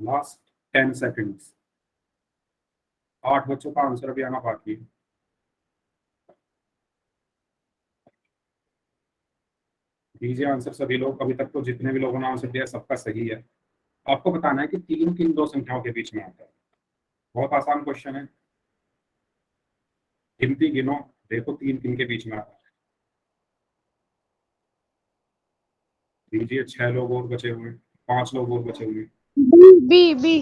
लास्ट 10 सेकंड्स, 8 बच्चों का आंसर अभी आना बाकी है। दीजिए आंसर सभी लोग, अभी तक तो जितने भी लोगों ने आंसर दिया सबका सही है। आपको बताना है कि 3 किन 2 संख्याओं के बीच में आता है। बहुत आसान क्वेश्चन है, गिनती गिनो, देखो 3 किन के बीच में आता है। दीजिए, 6 लोग और बचे हुए, 5 लोग और बचे हुए। B B.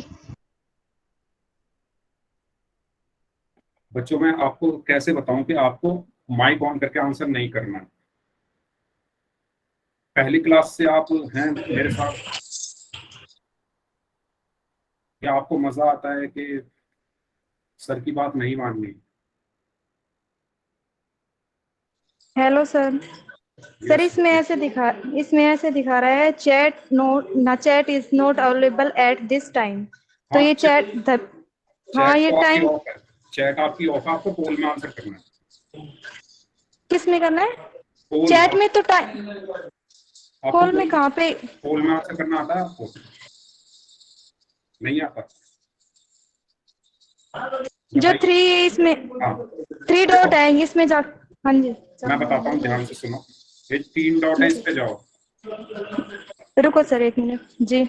बच्चों मैं आपको कैसे बताऊं कि आपको माइक ऑन करके आंसर नहीं करना है। पहली क्लास से आप हैं मेरे साथ, क्या आपको मजा आता है कि सर की बात नहीं माननी? Hello sir. सर इसमें ऐसे दिखा रहा है chat is not available at this time. तो हाँ, ये हाँ चैट ये तो आपकी टाइम ऑफ है, चैट आपकी ऑफ है, आपको पोल में आंसर करना है। किस में करना है? पोल, चैट में तो टाइम, आपको कॉल में कहाँ पे? पोल में आंसर करना आता है आपको? नहीं आता? जो बताइए। 3 इसमें हाँ 3 देखो, डॉट है इसमें जा। हाँ जी मैं बताता हूँ, ध्यान से सुनो। ये 3 डॉट है, इस पे जाओ। रुको सर 1 मिनट जी।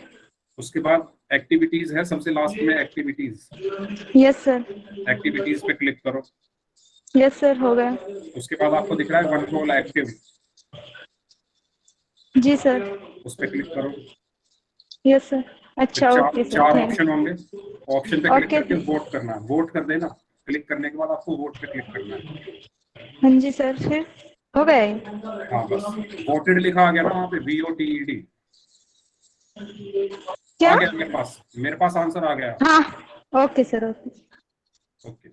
उसके बाद एक्टिविटीज है, सबसे लास्ट में एक्टिविटीज, यस सर। एक्टिविटीज पे क्लिक करो। यस सर हो गया। उसके बाद आपको दिख रहा है वन रोल एक्टिव, जी सर। उस पे क्लिक करो। यस सर अच्छा, चार ओके सर, चार थैंक ऑप्शन होंगे, ऑप्शन पे क्लिक ओके करके सर। वोट करना है, वोट कर देना। क्लिक करने के बाद आपको वोट पे क्लिक करना है। हाँ जी सर, फिर हो गए? हाँ बस, वोटेड लिखा आ गया ना वहाँ पे, VOTED आ क्या? गया मेरे पास आंसर आ गया। हाँ, ओके सर, ओके। ओके,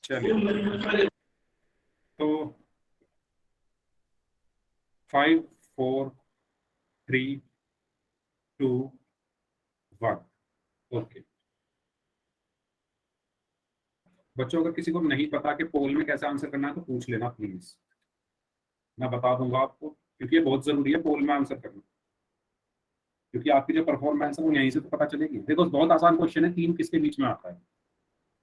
चलिए। तो 5 4 3 2 1। ओके बच्चों, अगर किसी को नहीं पता कि पोल में कैसे आंसर करना है तो पूछ लेना प्लीज, मैं बता दूंगा आपको, क्योंकि ये बहुत जरूरी है पोल में आंसर करना, क्योंकि आपकी जो परफॉर्मेंस है वो यहीं से तो पता चलेगी। देखो बहुत आसान क्वेश्चन है, 3 किसके बीच में आता है?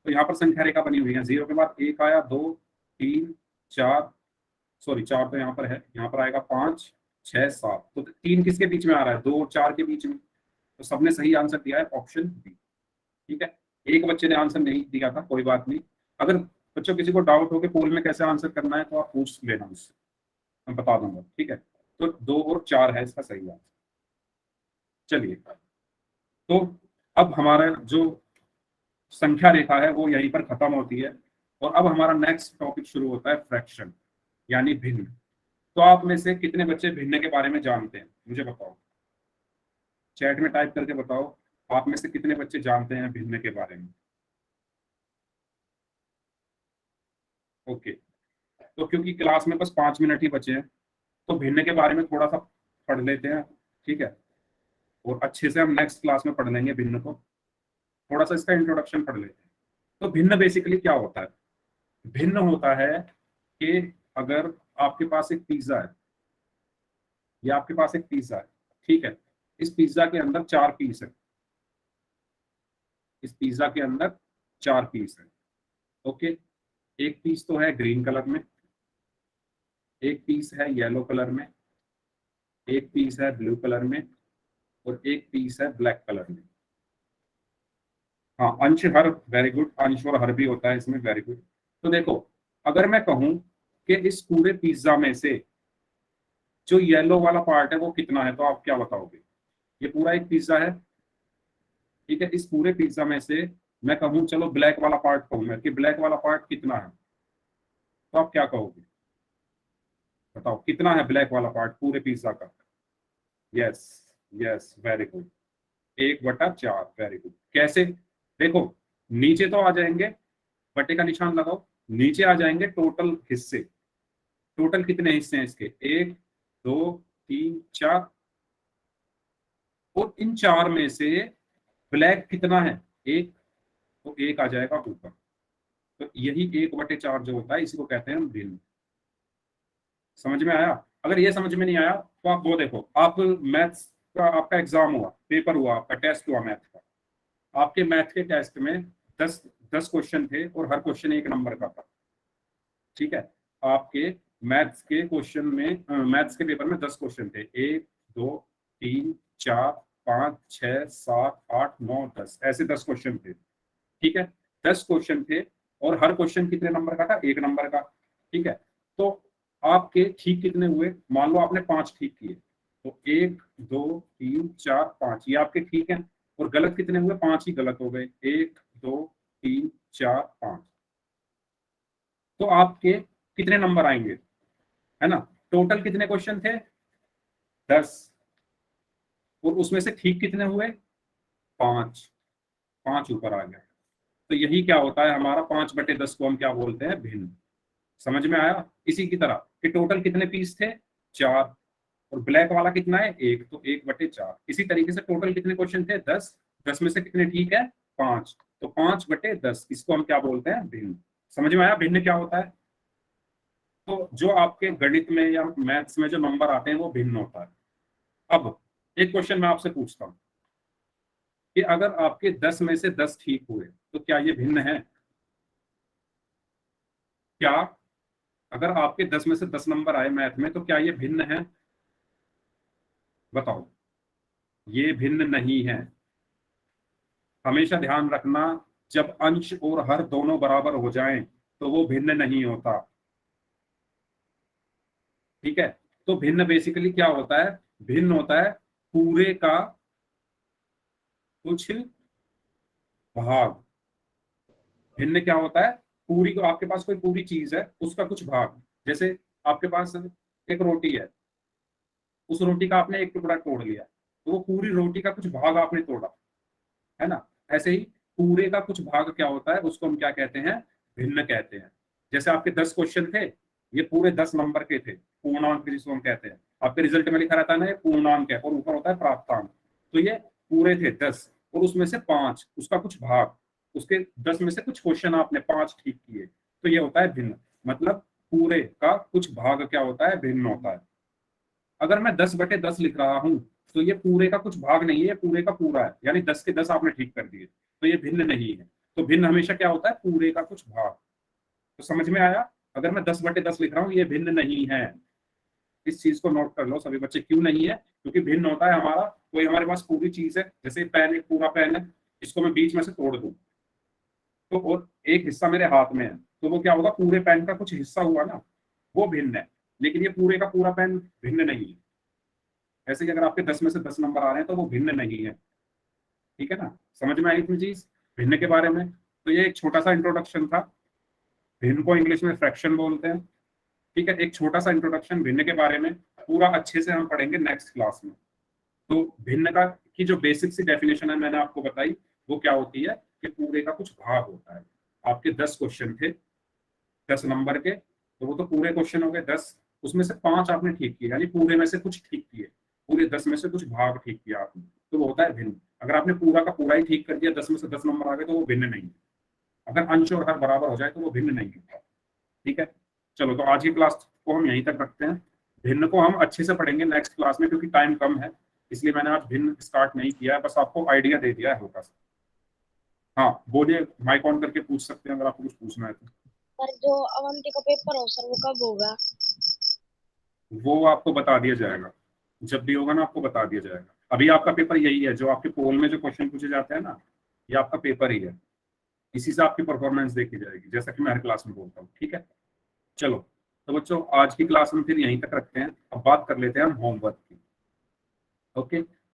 तो यहाँ पर संख्या रेखा बनी हुई है, 0 के बाद 1 आया, 2 3 4, सॉरी 4 तो यहाँ पर है, यहाँ पर आएगा 5 6 7, तो 3 किसके बीच में आ रहा है? 2 और 4 के बीच में। तो सबने सही आंसर दिया है ऑप्शन बी। ठीक है, एक बच्चे ने आंसर नहीं दिया था, कोई बात नहीं। अगर बच्चों किसी को डाउट हो कि पोल में कैसे आंसर करना है तो आप पूछ लेना मुझसे, मैं बता दूंगा। ठीक है, तो 2 और 4 है इसका सही आंसर। चलिए, तो अब हमारा जो संख्या रेखा है वो यहीं पर खत्म होती है, और अब हमारा नेक्स्ट टॉपिक शुरू होता है, फ्रैक्शन यानी भिन्न। तो आप में से कितने बच्चे भिन्न के बारे में जानते हैं, मुझे बताओ, चैट में टाइप करके बताओ, आप में से कितने बच्चे जानते हैं भिन्न के बारे में। ओके, तो क्योंकि क्लास में बस 5 मिनट ही बचे हैं, तो भिन्न के बारे में थोड़ा सा पढ़ लेते हैं। ठीक है, और अच्छे से हम नेक्स्ट क्लास में पढ़ लेंगे भिन्न को, थोड़ा सा इसका इंट्रोडक्शन पढ़ लेते हैं। तो भिन्न बेसिकली क्या होता है? भिन्न होता है कि अगर आपके पास एक पिज्जा है, या आपके पास एक पिज्जा है, ठीक है, इस पिज्जा के अंदर 4 पीस है, इस पिज्जा के अंदर 4 पीस है। ओके, एक पीस तो है ग्रीन कलर में, एक पीस है येलो कलर में, एक पीस है ब्लू कलर में, और एक पीस है ब्लैक कलर में। हाँ, अंश हर, वेरी गुड, अंश और हर भी होता है इसमें, वेरी गुड। तो देखो, अगर मैं कहूं कि इस पूरे पिज्जा में से जो येलो वाला पार्ट है वो कितना है, तो आप क्या बताओगे? ये पूरा एक पिज्जा है, ठीक है, इस पूरे पिज्जा में से मैं कहूं, चलो ब्लैक वाला पार्ट कहूंगा कि ब्लैक वाला पार्ट कितना है, तो आप क्या कहोगे? बताओ कितना है ब्लैक वाला पार्ट पूरे पिज्जा का? Yes, yes, very good, 1/4, very good. कैसे? देखो, नीचे तो आ जाएंगे, बटे का निशान लगाओ, नीचे आ जाएंगे टोटल हिस्से। टोटल कितने हिस्से हैं इसके? 1 2 3 4, और इन 4 में से ब्लैक कितना है? 1, तो 1 आ जाएगा ऊपर। तो यही 1/4 जो होता है, इसी को कहते हैं हम भिन्न। समझ में आया? अगर ये समझ में नहीं आया तो आप वो देखो, आप मैथ्स का आपका एग्जाम हुआ, पेपर हुआ, आपका टेस्ट हुआ मैथ का, आपके मैथ के टेस्ट में 10 क्वेश्चन थे और हर क्वेश्चन 1 नंबर का था। ठीक है, आपके मैथ्स के क्वेश्चन में, मैथ्स के पेपर में 10 क्वेश्चन थे, 1 2 3 4 5 6 7 8 9 10, ऐसे 10 क्वेश्चन थे। ठीक है, 10 क्वेश्चन थे और हर क्वेश्चन कितने नंबर का था? 1 नंबर का। ठीक है, तो आपके ठीक कितने हुए? मान लो आपने 5 ठीक किए, तो 1 2 3 4 5 ये आपके ठीक हैं, और गलत कितने हुए? 5 ही गलत हो गए, 1 2 3 4 5। तो आपके कितने नंबर आएंगे, है ना? टोटल कितने क्वेश्चन थे? 10, और उसमें से ठीक कितने हुए? 5, 5 ऊपर आ गया। तो यही क्या होता है हमारा 5/10 को हम क्या बोलते हैं? भिन्न। समझ में आया? इसी की तरह कि टोटल कितने पीस थे? 4, और ब्लैक वाला कितना है? 1, तो 1/4। इसी तरीके से टोटल कितने क्वेश्चन थे? 10, 10 में से कितने ठीक है? 5, तो 5/10, इसको हम क्या बोलते हैं? भिन्न। समझ में आया भिन्न क्या होता है? तो जो आपके गणित में या मैथ्स में जो नंबर आते हैं वो भिन्न होता है। अब एक क्वेश्चन मैं आपसे पूछता हूँ कि अगर आपके 10 में से 10 ठीक हुए तो क्या ये भिन्न है? क्या, अगर आपके 10 में से 10 नंबर आए मैथ में तो क्या ये भिन्न है? बताओ। ये भिन्न नहीं है। हमेशा ध्यान रखना, जब अंश और हर दोनों बराबर हो जाएं तो वो भिन्न नहीं होता। ठीक है, तो भिन्न बेसिकली क्या होता है? भिन्न होता है पूरे का कुछ भाग। भिन्न क्या होता है? पूरी को, आपके पास कोई पूरी चीज है उसका कुछ भाग। जैसे आपके पास एक रोटी है, उस रोटी का आपने एक टुकड़ा तोड़ लिया, तो वो पूरी रोटी का कुछ भाग आपने तोड़ा, है ना। ऐसे ही पूरे का कुछ भाग क्या होता है, उसको हम क्या कहते हैं? भिन्न कहते हैं। जैसे आपके 10 क्वेश्चन थे, ये पूरे 10 नंबर के थे, पूर्णांक जिसको हम कहते हैं। आपके रिजल्ट में लिखा रहता है ना, ये पूर्णांक है और ऊपर होता है प्राप्तांक। तो ये पूरे थे 10 और उसमें से 5 उसका कुछ भाग, उसके 10 में से कुछ क्वेश्चन आपने 5 ठीक किए, तो ये होता है भिन्न। मतलब पूरे का कुछ भाग क्या होता है? भिन्न होता है। अगर मैं 10/10 लिख रहा हूं, तो ये पूरे का कुछ भाग नहीं है, ये पूरे का पूरा है, यानी 10 के 10 आपने ठीक कर दिए, तो ये भिन्न नहीं है। तो भिन्न हमेशा क्या होता है? पूरे का कुछ भाग। तो समझ में आया? अगर मैं 10/10 लिख रहा हूँ, ये भिन्न नहीं है। इस चीज को नोट कर लो सभी बच्चे, क्यों नहीं है? क्योंकि भिन्न होता है हमारा, कोई हमारे पास पूरी चीज है, जैसे पेन, एक पूरा पेन है, इसको मैं बीच में से तोड़ दूं, तो और एक हिस्सा मेरे हाथ में है, तो वो क्या होगा? पूरे पेन का कुछ हिस्सा हुआ ना, वो भिन्न है। लेकिन ये पूरे का पूरा पेन भिन्न नहीं है। ऐसे कि अगर आपके 10 में से 10 नंबर आ रहे हैं, तो वो भिन्न नहीं है। ठीक है ना? समझ में आई इतनी चीज भिन्न के बारे में? तो ये एक छोटा सा इंट्रोडक्शन था। भिन्न को इंग्लिश में फ्रैक्शन बोलते हैं। ठीक है, एक छोटा सा इंट्रोडक्शन भिन्न के बारे में। पूरा अच्छे से हम पढ़ेंगे नेक्स्ट क्लास में। तो भिन्न का की जो बेसिक सी डेफिनेशन है मैंने आपको बताई, वो क्या होती है कि पूरे का कुछ भाग होता है। आपके 10 क्वेश्चन थे 10 नंबर के, तो वो तो पूरे क्वेश्चन हो गए 10, उसमें से 5 आपने ठीक किए, यानी पूरे में से कुछ ठीक किए, पूरे 10 में से कुछ भाग ठीक किया आपने, तो वो होता है भिन्न। अगर आपने पूरा का पूरा ही ठीक कर दिया, 10 में से 10 नंबर आ गए, तो वो भिन्न नहीं है। अगर अंश और हर बराबर हो जाए तो वो भिन्न नहीं है। ठीक है, चलो तो आज की क्लास को हम यहीं तक रखते हैं। भिन्न को हम अच्छे से पढ़ेंगे नेक्स्ट क्लास में, क्योंकि टाइम कम है, इसलिए मैंने आज भिन्न स्टार्ट नहीं किया है, बस आपको आइडिया दे दिया है हल्का सा। हाँ बोलिए, माइक ऑन करके पूछ सकते हैं अगर आपको कुछ पूछना है तो। सर जो अवंती का पेपर हो सर, वो कब होगा? वो आपको बता दिया जाएगा, जब भी होगा ना आपको बता दिया जाएगा। अभी आपका पेपर यही है, जो आपके पोल में जो क्वेश्चन पूछे जाते हैं ना, ये आपका पेपर ही है। इसी से आपकी परफॉर्मेंस देखी जाएगी, जैसा कि मैं हर क्लास में बोलता हूँ। ठीक है, चलो तो बच्चों आज की क्लास में फिर यहीं तक रखते हैं। अब बात कर लेते हैं हम होमवर्क की। ओके,